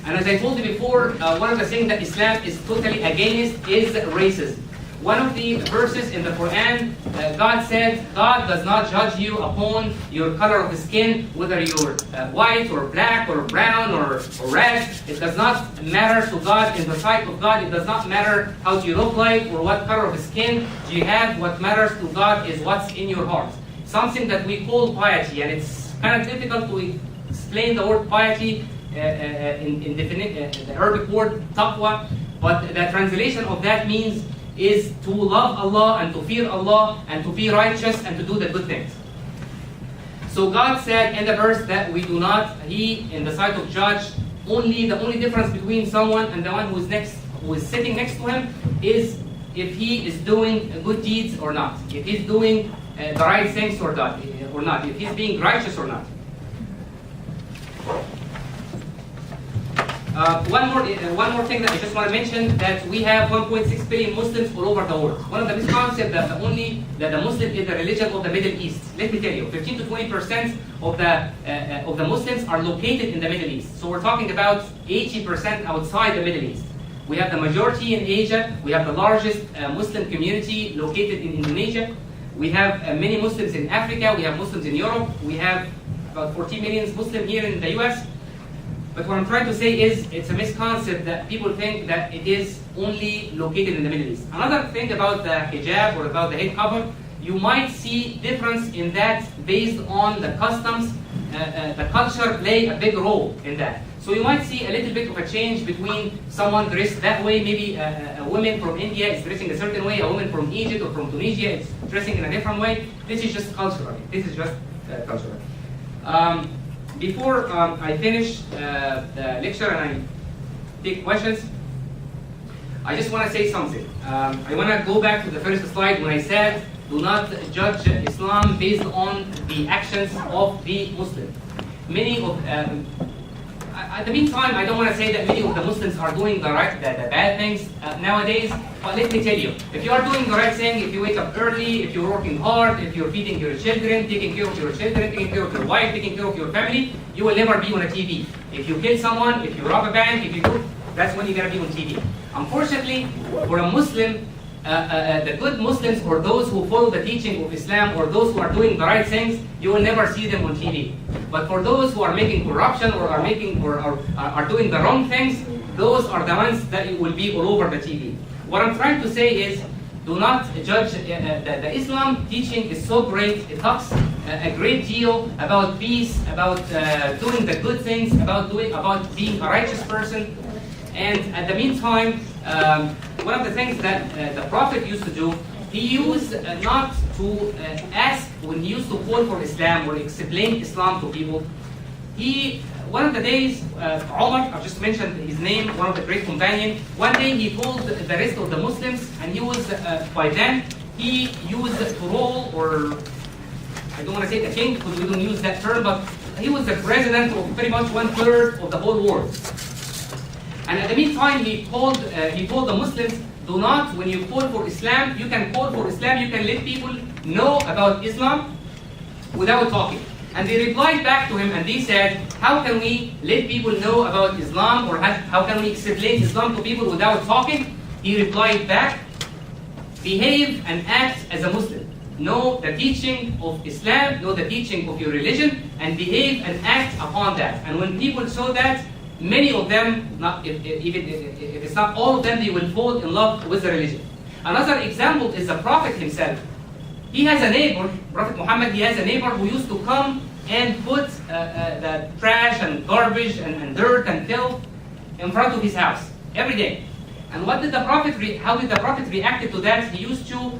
And as I told you before, one of the things that Islam is totally against is racism. One of the verses in the Quran, God said, God does not judge you upon your color of skin, whether you're white or black or brown or red. It does not matter to God. In the sight of God, it does not matter how you look like or what color of skin you have. What matters to God is what's in your heart. Something that we call piety, and it's kind of difficult to explain the word piety in the Arabic word taqwa, but the translation of that means is to love Allah and to fear Allah and to be righteous and to do the good things. So God said in the verse that we do not, He in the sight of judge, the only difference between someone and the one who is sitting next to him is if he is doing good deeds or not, if he's doing the right things or not, if he's being righteous or not. One more thing that I just want to mention, that we have 1.6 billion Muslims all over the world. One of the misconceptions that the Muslim is the religion of the Middle East. Let me tell you, 15 to 20% of the Muslims are located in the Middle East. So we're talking about 80% outside the Middle East. We have the majority in Asia. We have the largest Muslim community located in Indonesia. We have many Muslims in Africa. We have Muslims in Europe. We have about 14 million Muslims here in the US. But what I'm trying to say is it's a misconception that people think that it is only located in the Middle East. Another thing about the hijab or about the head cover, you might see difference in that based on the customs. The culture play a big role in that. So you might see a little bit of a change between someone dressed that way. Maybe a woman from India is dressing a certain way, a woman from Egypt or from Tunisia is dressing in a different way. This is just cultural. This is just cultural. Before I finish the lecture and I take questions, I just want to say something. I want to go back to the first slide when I said, do not judge Islam based on the actions of the Muslim. Many of, at the meantime, I don't want to say that many of the Muslims are doing the bad things nowadays, but let me tell you, if you are doing the right thing, if you wake up early, if you're working hard, if you're feeding your children, taking care of your children, taking care of your wife, taking care of your family, you will never be on a TV. If you kill someone, if you rob a bank, if you do, that's when you're going to be on TV. Unfortunately, for a Muslim, the good Muslims or those who follow the teaching of Islam or those who are doing the right things, you will never see them on TV. But for those who are making corruption or are doing the wrong things, those are the ones that will be all over the TV. What I'm trying to say is, do not judge. The Islam teaching is so great. It talks a great deal about peace, about doing the good things, about being a righteous person. And at the meantime, one of the things that the Prophet used to do, he used not to ask when he used to call for Islam or explain Islam to people. One of the days, Umar, I've just mentioned his name, one of the great companions, one day he told the rest of the Muslims, and he was, by then, he used to rule, or I don't want to say the king, because we don't use that term, but he was the president of pretty much 1/3 of the whole world. And at the meantime, he told the Muslims, do not, when you call for Islam, you can call for Islam, you can let people know about Islam without talking. And they replied back to him and they said, how can we let people know about Islam, or how can we explain Islam to people without talking? He replied back, behave and act as a Muslim. Know the teaching of Islam, know the teaching of your religion, and behave and act upon that. And when people saw that, many of them, if it's not all of them, they will fall in love with the religion. Another example is the Prophet himself. He has a neighbor, Prophet Muhammad, he has a neighbor who used to come and put the trash and garbage and dirt and filth in front of his house every day. And what did the Prophet, how did the Prophet react to that? He used to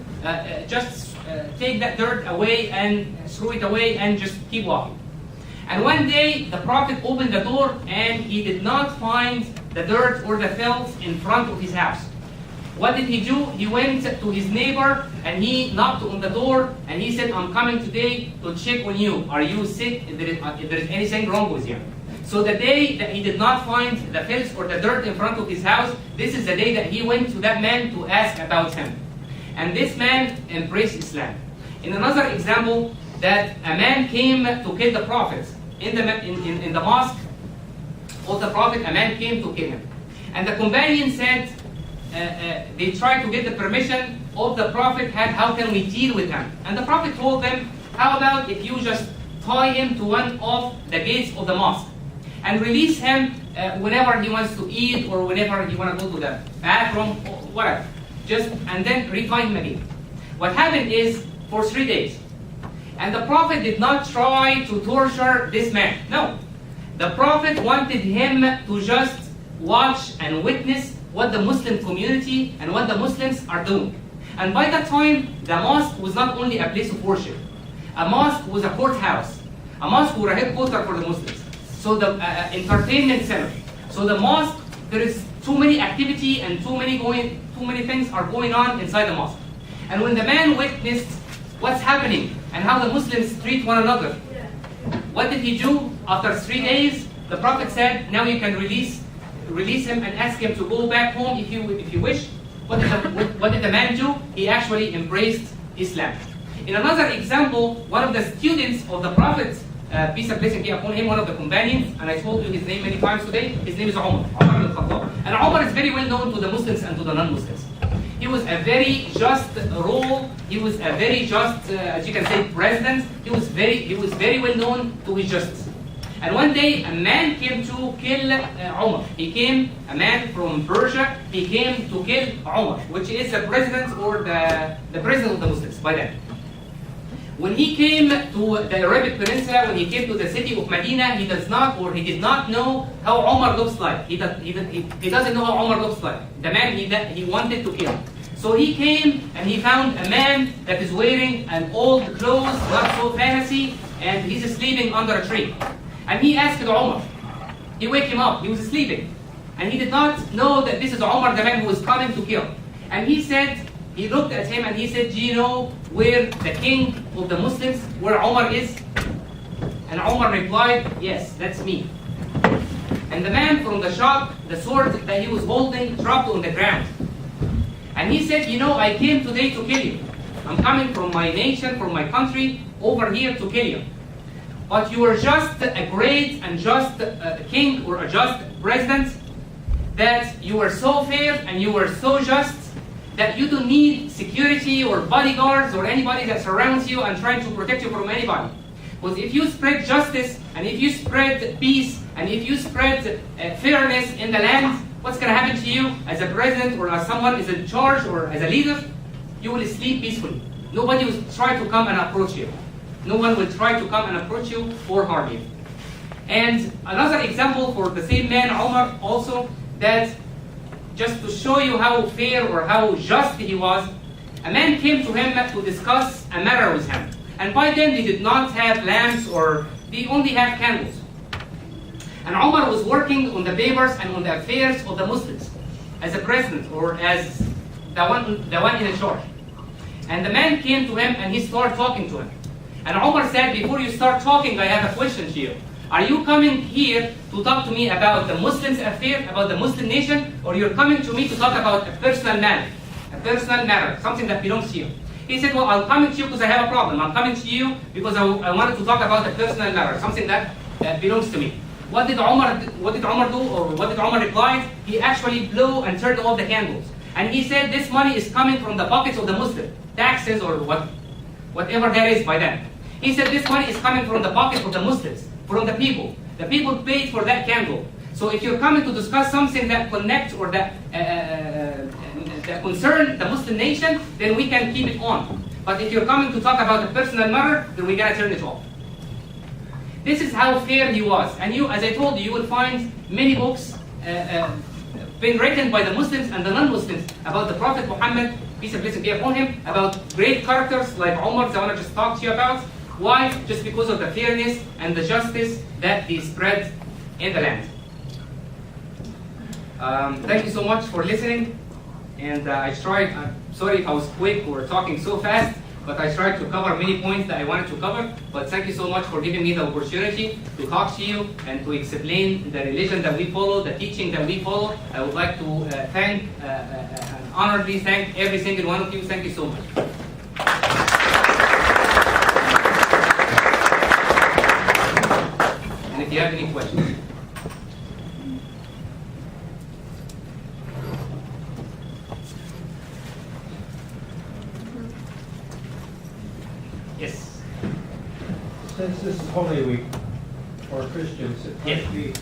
just take that dirt away and throw it away and just keep walking. And one day, the Prophet opened the door and he did not find the dirt or the filth in front of his house. What did he do? He went to his neighbor and he knocked on the door and he said, I'm coming today to check on you. Are you sick? If there is anything wrong with you. So the day that he did not find the filth or the dirt in front of his house, this is the day that he went to that man to ask about him. And this man embraced Islam. In another example, that a man came to kill the Prophet. In the mosque of the Prophet, a man came to kill him. And the companion said, they tried to get the permission of the Prophet, how can we deal with him? And the Prophet told them, how about if you just tie him to one of the gates of the mosque and release him whenever he wants to eat or whenever he wants to go to the bathroom or whatever. And then retie him again. What happened is, for 3 days, and the Prophet did not try to torture this man. No. The Prophet wanted him to just watch and witness what the Muslim community and what the Muslims are doing. And by that time, the mosque was not only a place of worship. A mosque was a courthouse. A mosque was a headquarters for the Muslims. So the entertainment center. So the mosque, there is too many activity and too many things are going on inside the mosque. And when the man witnessed what's happening and how the Muslims treat one another, what did he do? After 3 days, the Prophet said, now you can release him and ask him to go back home if you wish. What did the man do? He actually embraced Islam. In another example, one of the students of the Prophet, peace and blessing be upon him, one of the companions, and I told you his name many times today, his name is Umar al-Khattab. And Umar is very well known to the Muslims and to the non-Muslims. He was a very just role. He was a very just, as you can say, president. He was very well known to his justice. And one day, a man came to kill Umar. A man from Persia, he came to kill Umar, which is the president or the president of the Muslims by then. When he came to the Arabic Peninsula, when he came to the city of Medina, he did not know how Umar looks like. He doesn't know how Umar looks like. The man he wanted to kill. So he came and he found a man that is wearing an old clothes, not so fancy, and he's sleeping under a tree. And he asked Umar. He woke him up. He was sleeping. And he did not know that this is Umar, the man who was coming to kill. And he looked at him and he said, do you know where the king of the Muslims, where Umar is? And Umar replied, yes, that's me. And the man from the shock, the sword that he was holding dropped on the ground. And he said, you know, I came today to kill you. I'm coming from my nation, from my country, over here to kill you. But you are just a great and just king or a just president, that you are so fair and you are so just that you don't need security or bodyguards or anybody that surrounds you and trying to protect you from anybody. Because if you spread justice and if you spread peace and if you spread fairness in the land, what's going to happen to you as a president or as someone is in charge or as a leader? You will sleep peacefully. Nobody will try to come and approach you. No one will try to come and approach you or harm you. And another example for the same man, Umar, also, that just to show you how fair or how just he was, a man came to him to discuss a matter with him. And by then they did not have lamps or they only had candles. And Umar was working on the papers and on the affairs of the Muslims as a president or as the one in charge. And the man came to him and he started talking to him. And Umar said, before you start talking, I have a question to you. Are you coming here to talk to me about the Muslims' affair, about the Muslim nation, or you're coming to me to talk about a personal matter, something that belongs to you? He said, well, I'm coming to you because I have a problem. I'm coming to you because I wanted to talk about a personal matter, something that belongs to me. What did Umar do, or what did Umar reply? He actually blew and turned off the candles. And he said, this money is coming from the pockets of the Muslim, taxes or whatever that is by then. He said, this money is coming from the pockets of the Muslims, from the people. The people paid for that candle. So if you're coming to discuss something that connects or that concern the Muslim nation, then we can keep it on. But if you're coming to talk about a personal matter, then we gotta turn it off. This is how fair he was. And you, as I told you, you will find many books been written by the Muslims and the non-Muslims about the Prophet Muhammad, peace and blessing be upon him, about great characters like Umar, that I want to just talk to you about. Why? Just because of the fairness and the justice that he spread in the land. Thank you so much for listening. And I tried, I'm sorry if I was quick or talking so fast, but I tried to cover many points that I wanted to cover. But thank you so much for giving me the opportunity to talk to you and to explain the religion that we follow, the teaching that we follow. I would like to thank and honorably thank every single one of you. Thank you so much. And if you have any questions. Yes. Since this is Holy Week for Christians, it Yes. might be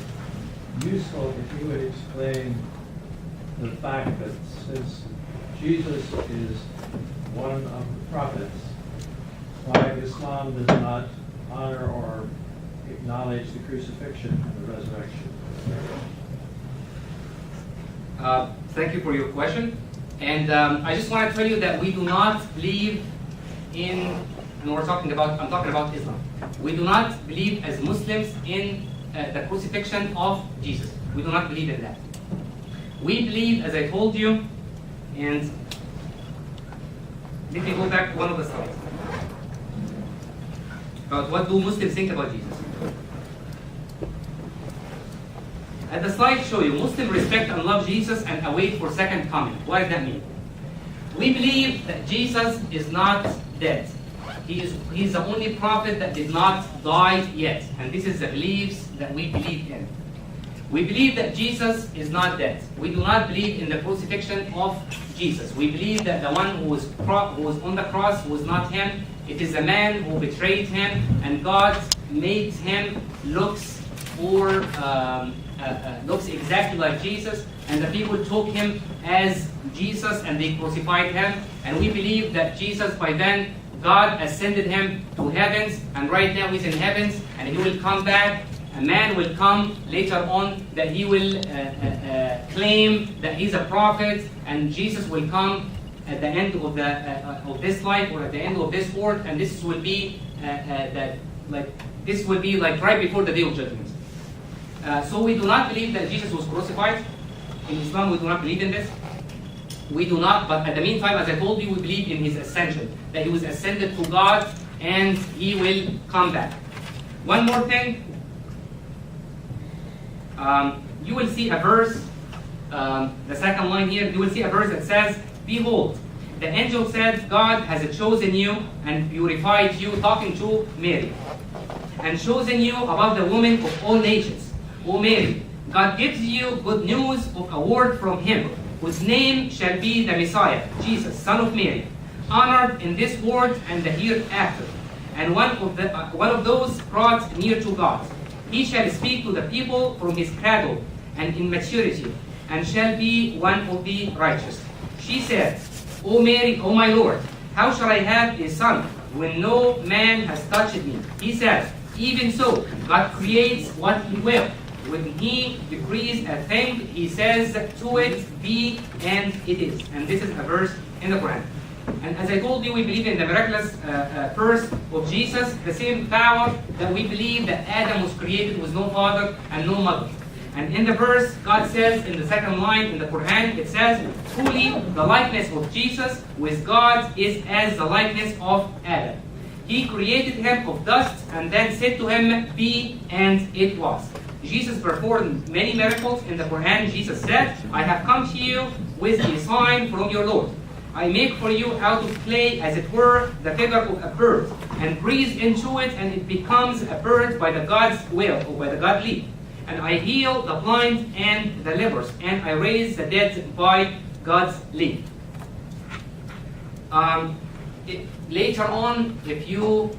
useful if you would explain the fact that since Jesus is one of the prophets, why Islam does not honor or acknowledge the crucifixion and the resurrection. Thank you for your question. And I just want to tell you that we do not believe in, and I'm talking about Islam. We do not believe as Muslims in the crucifixion of Jesus. We do not believe in that. We believe, as I told you, and let me go back to one of the slides about what do Muslims think about Jesus. At the slide show you, Muslims respect and love Jesus and await for second coming. What does that mean? We believe that Jesus is not dead. He's the only prophet that did not die yet. And this is the beliefs that we believe in. We believe that Jesus is not dead. We do not believe in the crucifixion of Jesus. We believe that the one who was on the cross was not him. It is a man who betrayed him, and God made him looks exactly like Jesus, and the people took him as Jesus and they crucified him. And we believe that Jesus, by then, God ascended him to heavens, and right now he's in heavens, and he will come back. A man will come later on that he will claim that he's a prophet, and Jesus will come at the end of this life, or at the end of this world, and this will be like right before the day of judgment. So we do not believe that Jesus was crucified. In Islam, we do not believe in this. We do not, but at the meantime, as I told you, we believe in his ascension, that he was ascended to God and he will come back. One more thing. You will see a verse, the second line here, you will see a verse that says, "Behold, the angel said, God has chosen you and purified you," talking to Mary, "and chosen you above the women of all nations. O Mary, God gives you good news of a word from him, whose name shall be the Messiah, Jesus, son of Mary, honored in this world and the hereafter, and one of those brought near to God. He shall speak to the people from his cradle and in maturity, and shall be one of the righteous." She said, "O Mary, O my Lord, how shall I have a son when no man has touched me?" He said, "Even so, God creates what he will. When he decrees a thing, he says to it, be, and it is." And this is a verse in the Quran. And as I told you, we believe in the miraculous birth of Jesus, the same power that we believe that Adam was created with no father and no mother. And in the verse, God says in the second line in the Quran, it says, "Truly, the likeness of Jesus with God is as the likeness of Adam. He created him of dust and then said to him, be, and it was." Jesus performed many miracles. In the Quran, Jesus said, "I have come to you with a sign from your Lord. I make for you out of clay, as it were, the figure of a bird, and breathe into it, and it becomes a bird by the God's will, or by the God leave. And I heal the blind and the lepers, and I raise the dead by God's leave." Later on, if you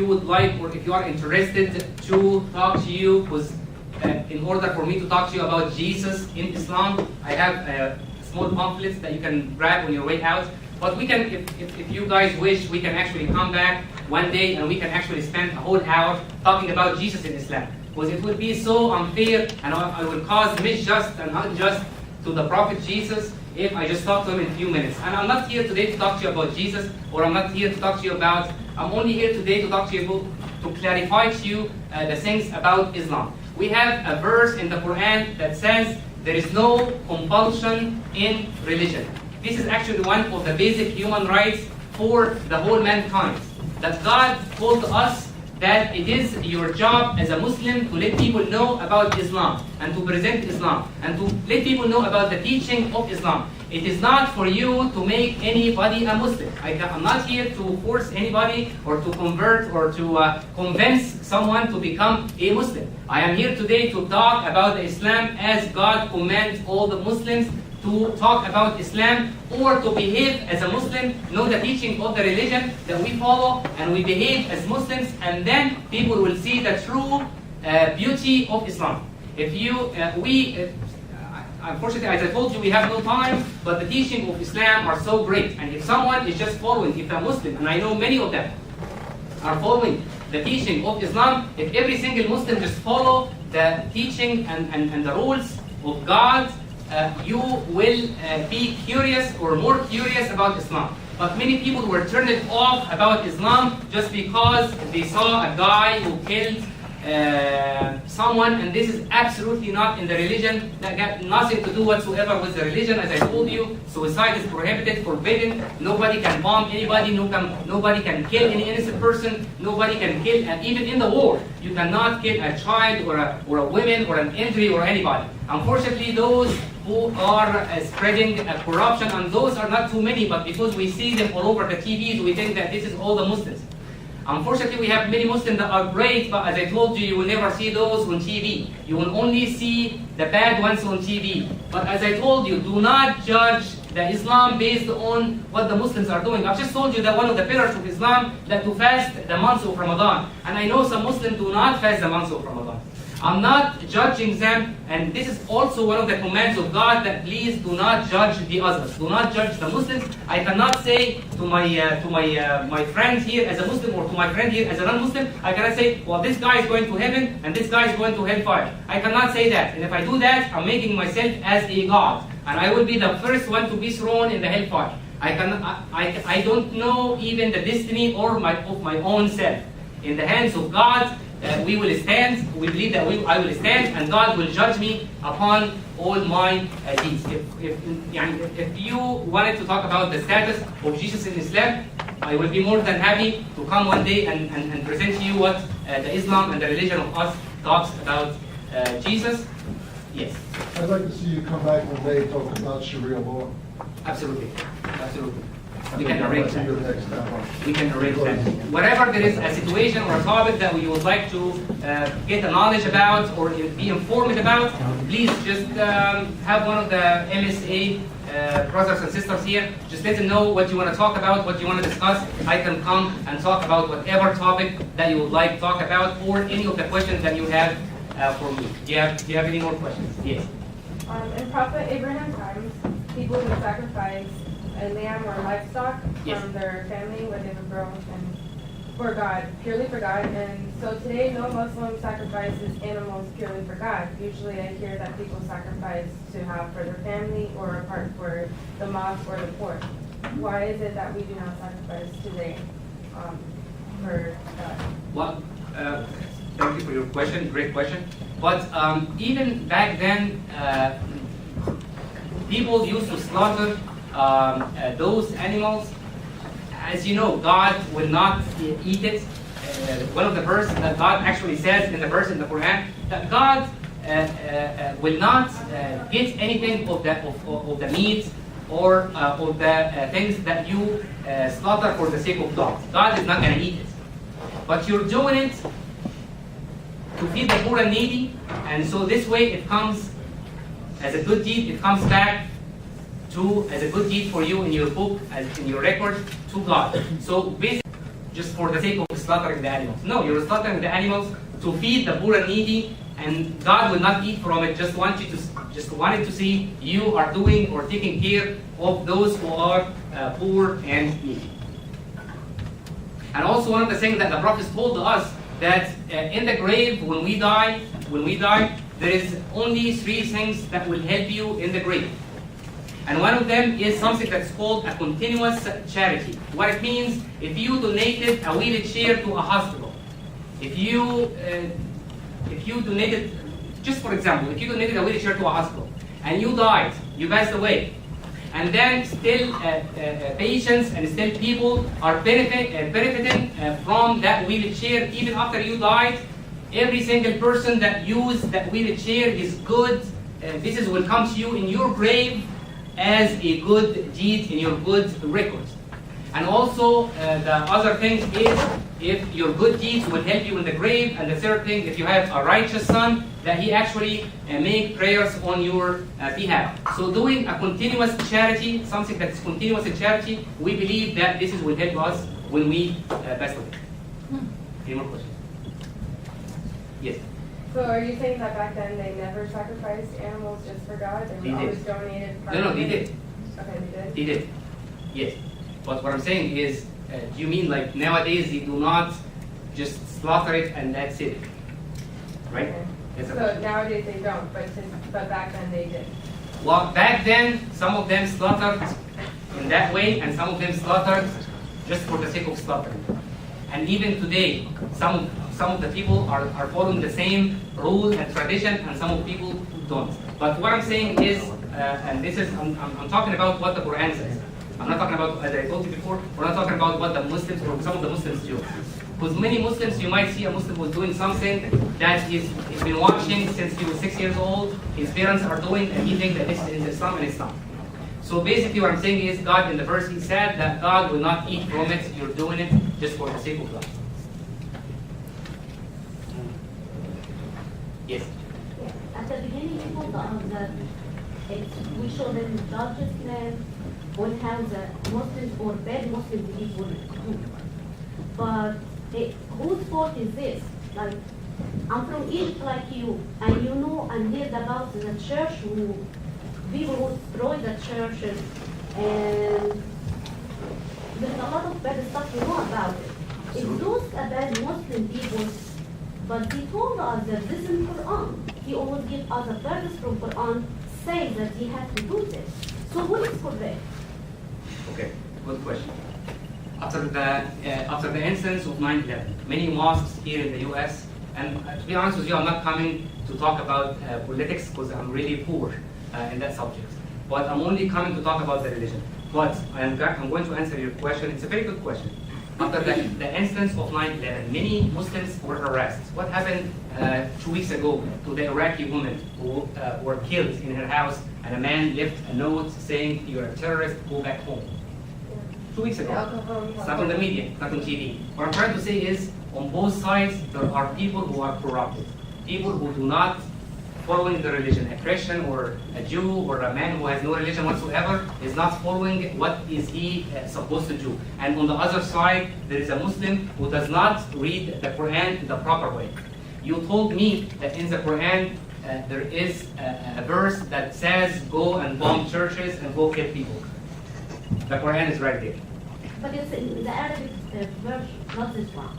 would like, or if you are interested to talk to you, because in order for me to talk to you about Jesus in Islam, I have small pamphlets that you can grab on your way out. But we can, if you guys wish, we can actually come back one day and we can actually spend a whole hour talking about Jesus in Islam. Because it would be so unfair and I will cause misjust and unjust to the Prophet Jesus if I just talk to him in a few minutes. And I'm not here today to talk to you about Jesus, or I'm not here to talk to you about, I'm only here today to talk to you, to clarify to you the things about Islam. We have a verse in the Quran that says there is no compulsion in religion. This is actually one of the basic human rights for the whole mankind. That God told us that it is your job as a Muslim to let people know about Islam and to present Islam and to let people know about the teaching of Islam. It is not for you to make anybody a Muslim. I'm not here to force anybody or to convert or to convince someone to become a Muslim. I am here today to talk about Islam as God commands all the Muslims to talk about Islam or to behave as a Muslim, know the teaching of the religion that we follow, and we behave as Muslims, and then people will see the true beauty of Islam. If you, unfortunately, as I told you, we have no time, but the teaching of Islam are so great. And if someone is just following, if a Muslim, and I know many of them are following the teaching of Islam, if every single Muslim just follow the teaching and the rules of God, you will be curious or more curious about Islam. But many people were turned off about Islam just because they saw a guy who killed someone, and this is absolutely not in the religion. That got nothing to do whatsoever with the religion. As I told you, suicide is prohibited, forbidden. Nobody can bomb anybody. Nobody can kill any innocent person. Nobody can kill, and even in the war, you cannot kill a child or a woman or an injury or anybody. Unfortunately, those who are spreading corruption, and those are not too many, but because we see them all over the TVs, we think that this is all the Muslims. Unfortunately, we have many Muslims that are great, but as I told you, you will never see those on TV. You will only see the bad ones on TV. But as I told you, do not judge the Islam based on what the Muslims are doing. I've just told you that one of the pillars of Islam that to fast the month of Ramadan. And I know some Muslims do not fast the month of Ramadan. I'm not judging them, and this is also one of the commands of God that please do not judge the others. Do not judge the Muslims. I cannot say to my friend here as a Muslim or to my friend here as a non-Muslim, I cannot say, well, this guy is going to heaven and this guy is going to hellfire. I cannot say that. And if I do that, I'm making myself as a God. And I will be the first one to be thrown in the hellfire. I don't know even the destiny of my own self. In the hands of God, we will stand. We believe that I will stand, and God will judge me upon all my deeds. If you wanted to talk about the status of Jesus in Islam, I will be more than happy to come one day and present to you what the Islam and the religion of us talks about Jesus. Yes. I'd like to see you come back one day and talk about Sharia law. Absolutely. Absolutely. We can arrange that. Next time. We can arrange that. Whenever there is a situation or a topic that we would like to get a knowledge about or be informed about, please just have one of the MSA brothers and sisters here. Just let them know what you want to talk about, what you want to discuss. I can come and talk about whatever topic that you would like to talk about, or any of the questions that you have for me. Do you have any more questions? Yes. In Prophet Abraham's times, people would sacrifice a lamb or livestock Yes. from their family when they were grown and for God, purely for God. And so today, no Muslim sacrifices animals purely for God. Usually I hear that people sacrifice to have for their family or a part for the mosque or the poor. Why is it that we do not sacrifice today for God? Well, thank you for your question. Great question. But even back then, people used to slaughter those animals. As you know, God will not eat it. One of the verses that God actually says in the verse in the Quran that God will not get anything of the meat or of the things that you slaughter for the sake of God. God is not going to eat it. But you're doing it to feed the poor and needy, and so this way it comes as a good deed. It comes back as a good deed for you in your book, as in your record, to God. So basically, just for the sake of slaughtering the animals. No, you're slaughtering the animals to feed the poor and needy and God will not eat from it. Just wanted to see you are doing or taking care of those who are poor and needy. And also one of the things that the prophets told us that in the grave when we die, there is only 3 things that will help you in the grave. And one of them is something that's called a continuous charity. What it means, if you donated a wheelchair to a hospital, if you donated, just for example, if you donated a wheelchair to a hospital and you died, you passed away, and then still patients and still people are benefiting from that wheelchair even after you died, every single person that used that wheelchair is good. This will come to you in your grave as a good deed in your good records. And also the other thing is if your good deeds will help you in the grave. And the third thing, if you have a righteous son, that he actually make prayers on your behalf. So doing a continuous charity, something that's continuous in charity, we believe that this will help us when we pass away. Any more questions? Yes. So are you saying that back then they never sacrificed animals just for God? They were always donated? No, they did. Okay, they did? They did. Yes. But what I'm saying is, do you mean like nowadays they do not just slaughter it and that's it? Right? Okay. That's a So question. nowadays they don't, but back then they did. Well, back then, some of them slaughtered in that way, and some of them slaughtered just for the sake of slaughtering. And even today, some of the people are following the same rule and tradition, and some of the people don't. But what I'm saying is, and this is, I'm talking about what the Quran says. I'm not talking about, as I told you before, we're not talking about what the Muslims or some of the Muslims do. Because many Muslims, you might see a Muslim who's doing something that he's been watching since he was 6 years old, his parents are doing, and he thinks that this is Islam, and it's not. So basically what I'm saying is, God in the verse, he said that God will not eat from it, you're doing it just for the sake of God. Yes? Yeah. At the beginning, you told us that we show them Judges plan on how the Muslims or bad Muslim people do. But whose fault is this? Like, I'm from Egypt like you, and you know and heard about the church who people who destroy the churches, and there's a lot of bad stuff you know about it. If those are bad Muslim people, but he told us that this is Quran. He always gives us a verse from Quran say that he has to do this. So what is correct? Okay, good question. After the incidents of 9/11, many mosques here in the U.S., and to be honest with you, I'm not coming to talk about politics because I'm really poor in that subject. But I'm only coming to talk about the religion. But I'm going to answer your question. It's a very good question. After the incidents of 9/11, many Muslims were harassed. What happened 2 weeks ago to the Iraqi woman who were killed in her house, and a man left a note saying, "You're a terrorist, go back home." 2 weeks ago. It's not on the media, it's not on TV. What I'm trying to say is, on both sides, there are people who are corrupted. People who do not following the religion. A Christian or a Jew or a man who has no religion whatsoever is not following what is he supposed to do. And on the other side, there is a Muslim who does not read the Quran the proper way. You told me that in the Quran there is a verse that says, go and bomb churches and go kill people. The Quran is right there. But it's in the Arabic version, not this one.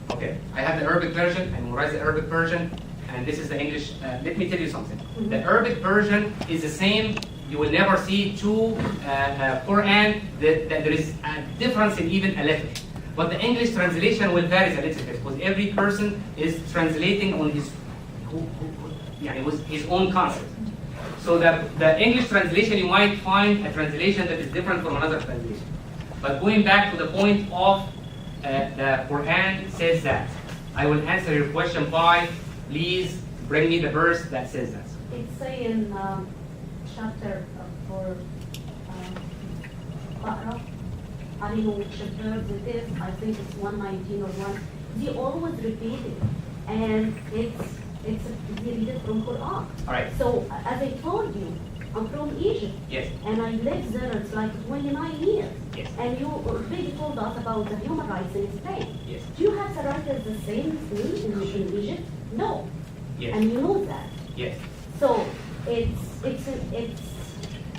Okay, I have the Arabic version, and we'll write the Arabic version, and this is the English. Let me tell you something. Mm-hmm. The Arabic version is the same. You will never see two Quran that there is a difference in even a letter. But the English translation will vary a little bit because every person is translating on his own concept. So the English translation, you might find a translation that is different from another translation. But going back to the point of the Quran says that. I will answer your question by, please bring me the verse that says that. It's saying chapter for Baqarah. I don't know which verse it is. I think it's 119 or 1. They always repeat it, and it's they read it from Quran. All right. So as I told you, I'm from Egypt. Yes. And I lived there, it's like 29 years. Yes. And you already told us about the human rights in Spain. Yes. Do you have the right as the same thing in Egypt? No. Yes. And you know that. Yes. So it's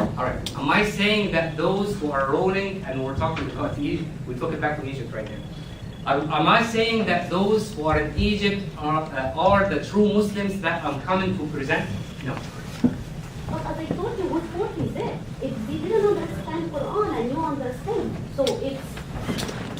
All right. Am I saying that those who are rolling, and we're talking about Egypt, we took it back to Egypt right now. Am I saying that those who are in Egypt are the true Muslims that I'm coming to present? No. But as I told you, what force is it? If they didn't understand Quran and you understand, so it's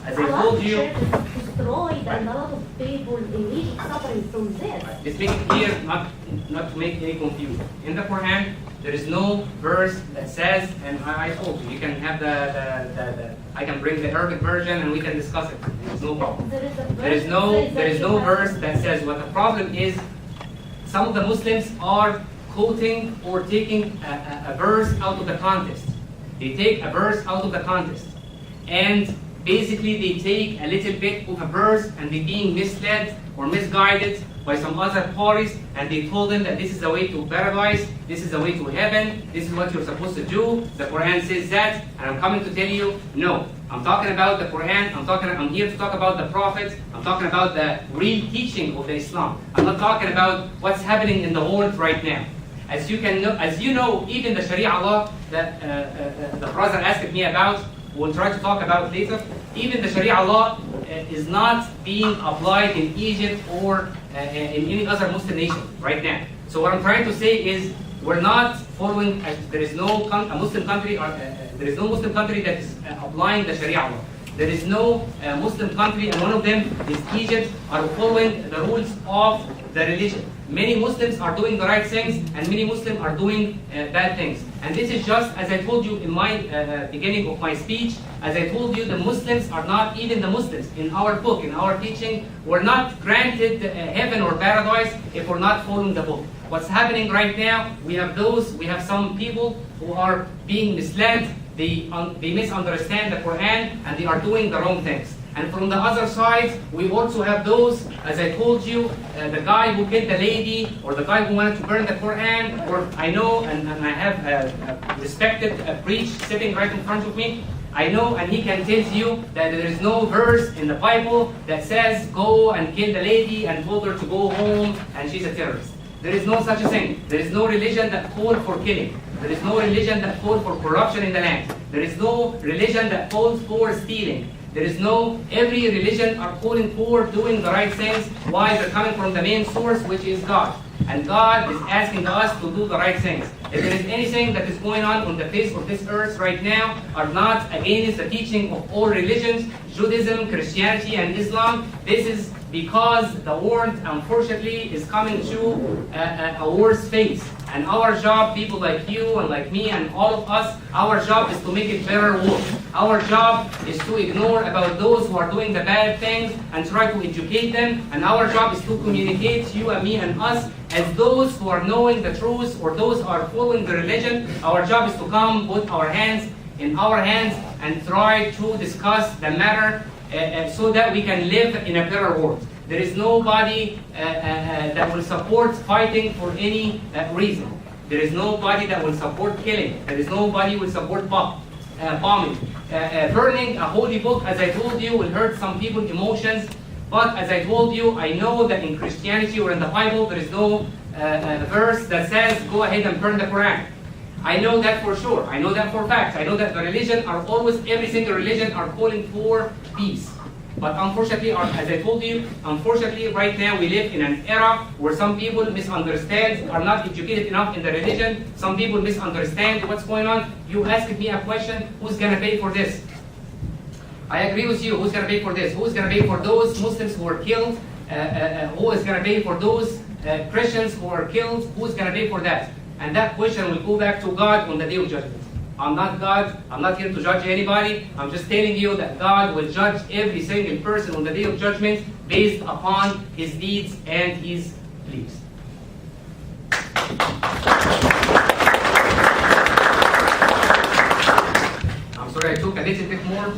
As a I lot told of you, churches destroyed and a lot of people in Egypt suffering from this. let's make it clear, not to make any confusion. In the Quran, there is no verse that says, and I told you, you can have I can bring the Arabic version and we can discuss it. There's no problem. There is a There is no verse that says what the problem is. Some of the Muslims are quoting or taking a verse out of the context. They take a verse out of the context, and basically they take a little bit of a verse and they're being misled or misguided by some other parties, and they told them that this is the way to paradise, this is the way to heaven, this is what you're supposed to do. The Quran says that, and I'm coming to tell you, no. I'm talking about the Quran, I'm here to talk about the Prophet, I'm talking about the real teaching of the Islam. I'm not talking about what's happening in the world right now. As you know, even the Sharia law that the brother asked me about, we'll try to talk about it later. Even the Sharia law is not being applied in Egypt or in any other Muslim nation right now. So what I'm trying to say is we're not following. There is no Muslim country. There is no Muslim country that is applying the Sharia law. There is no Muslim country, and one of them is Egypt, are following the rules of the religion. Many Muslims are doing the right things, and many Muslims are doing bad things. And this is just, as I told you in my beginning of my speech, as I told you, the Muslims are not even the Muslims. In our book, in our teaching, we're not granted heaven or paradise if we're not following the book. What's happening right now, we have some people who are being misled, they misunderstand the Quran, and they are doing the wrong things. And from the other side, we also have those, as I told you, the guy who killed the lady, or the guy who wanted to burn the Quran, or I know, and I have a respected priest sitting right in front of me, I know, and he can tell you that there is no verse in the Bible that says, go and kill the lady and told her to go home and she's a terrorist. There is no such a thing. There is no religion that calls for killing. There is no religion that calls for corruption in the land. There is no religion that calls for stealing. There is no, every religion are calling for doing the right things. Why? They're coming from the main source, which is God. And God is asking us to do the right things. If there is anything that is going on the face of this earth right now, are not against the teaching of all religions, Judaism, Christianity, and Islam, this is because the world, unfortunately, is coming to a worse phase. And our job, people like you and like me and all of us, our job is to make it better world. Our job is to ignore about those who are doing the bad things and try to educate them. And our job is to communicate, you and me and us, as those who are knowing the truth or those who are following the religion. Our job is to come, put our hands in our hands and try to discuss the matter so that we can live in a better world. There is nobody that will support fighting for any reason. There is nobody that will support killing. There is nobody who will support bombing. Burning a holy book, as I told you, will hurt some people's emotions. But as I told you, I know that in Christianity or in the Bible, there is no verse that says, go ahead and burn the Quran. I know that for sure. I know that for facts. I know that the religion are always, every single religion are calling for peace. But unfortunately, as I told you, unfortunately right now we live in an era where some people misunderstand, are not educated enough in the religion. Some people misunderstand what's going on. You asked me a question, who's going to pay for this? I agree with you, who's going to pay for this? Who's going to pay for those Muslims who were killed? Who is going to pay for those Christians who are killed? Who's going to pay for that? And that question will go back to God on the day of judgment. I'm not God. I'm not here to judge anybody. I'm just telling you that God will judge every single person on the day of judgment based upon his deeds and his beliefs. I'm sorry I took a little bit more.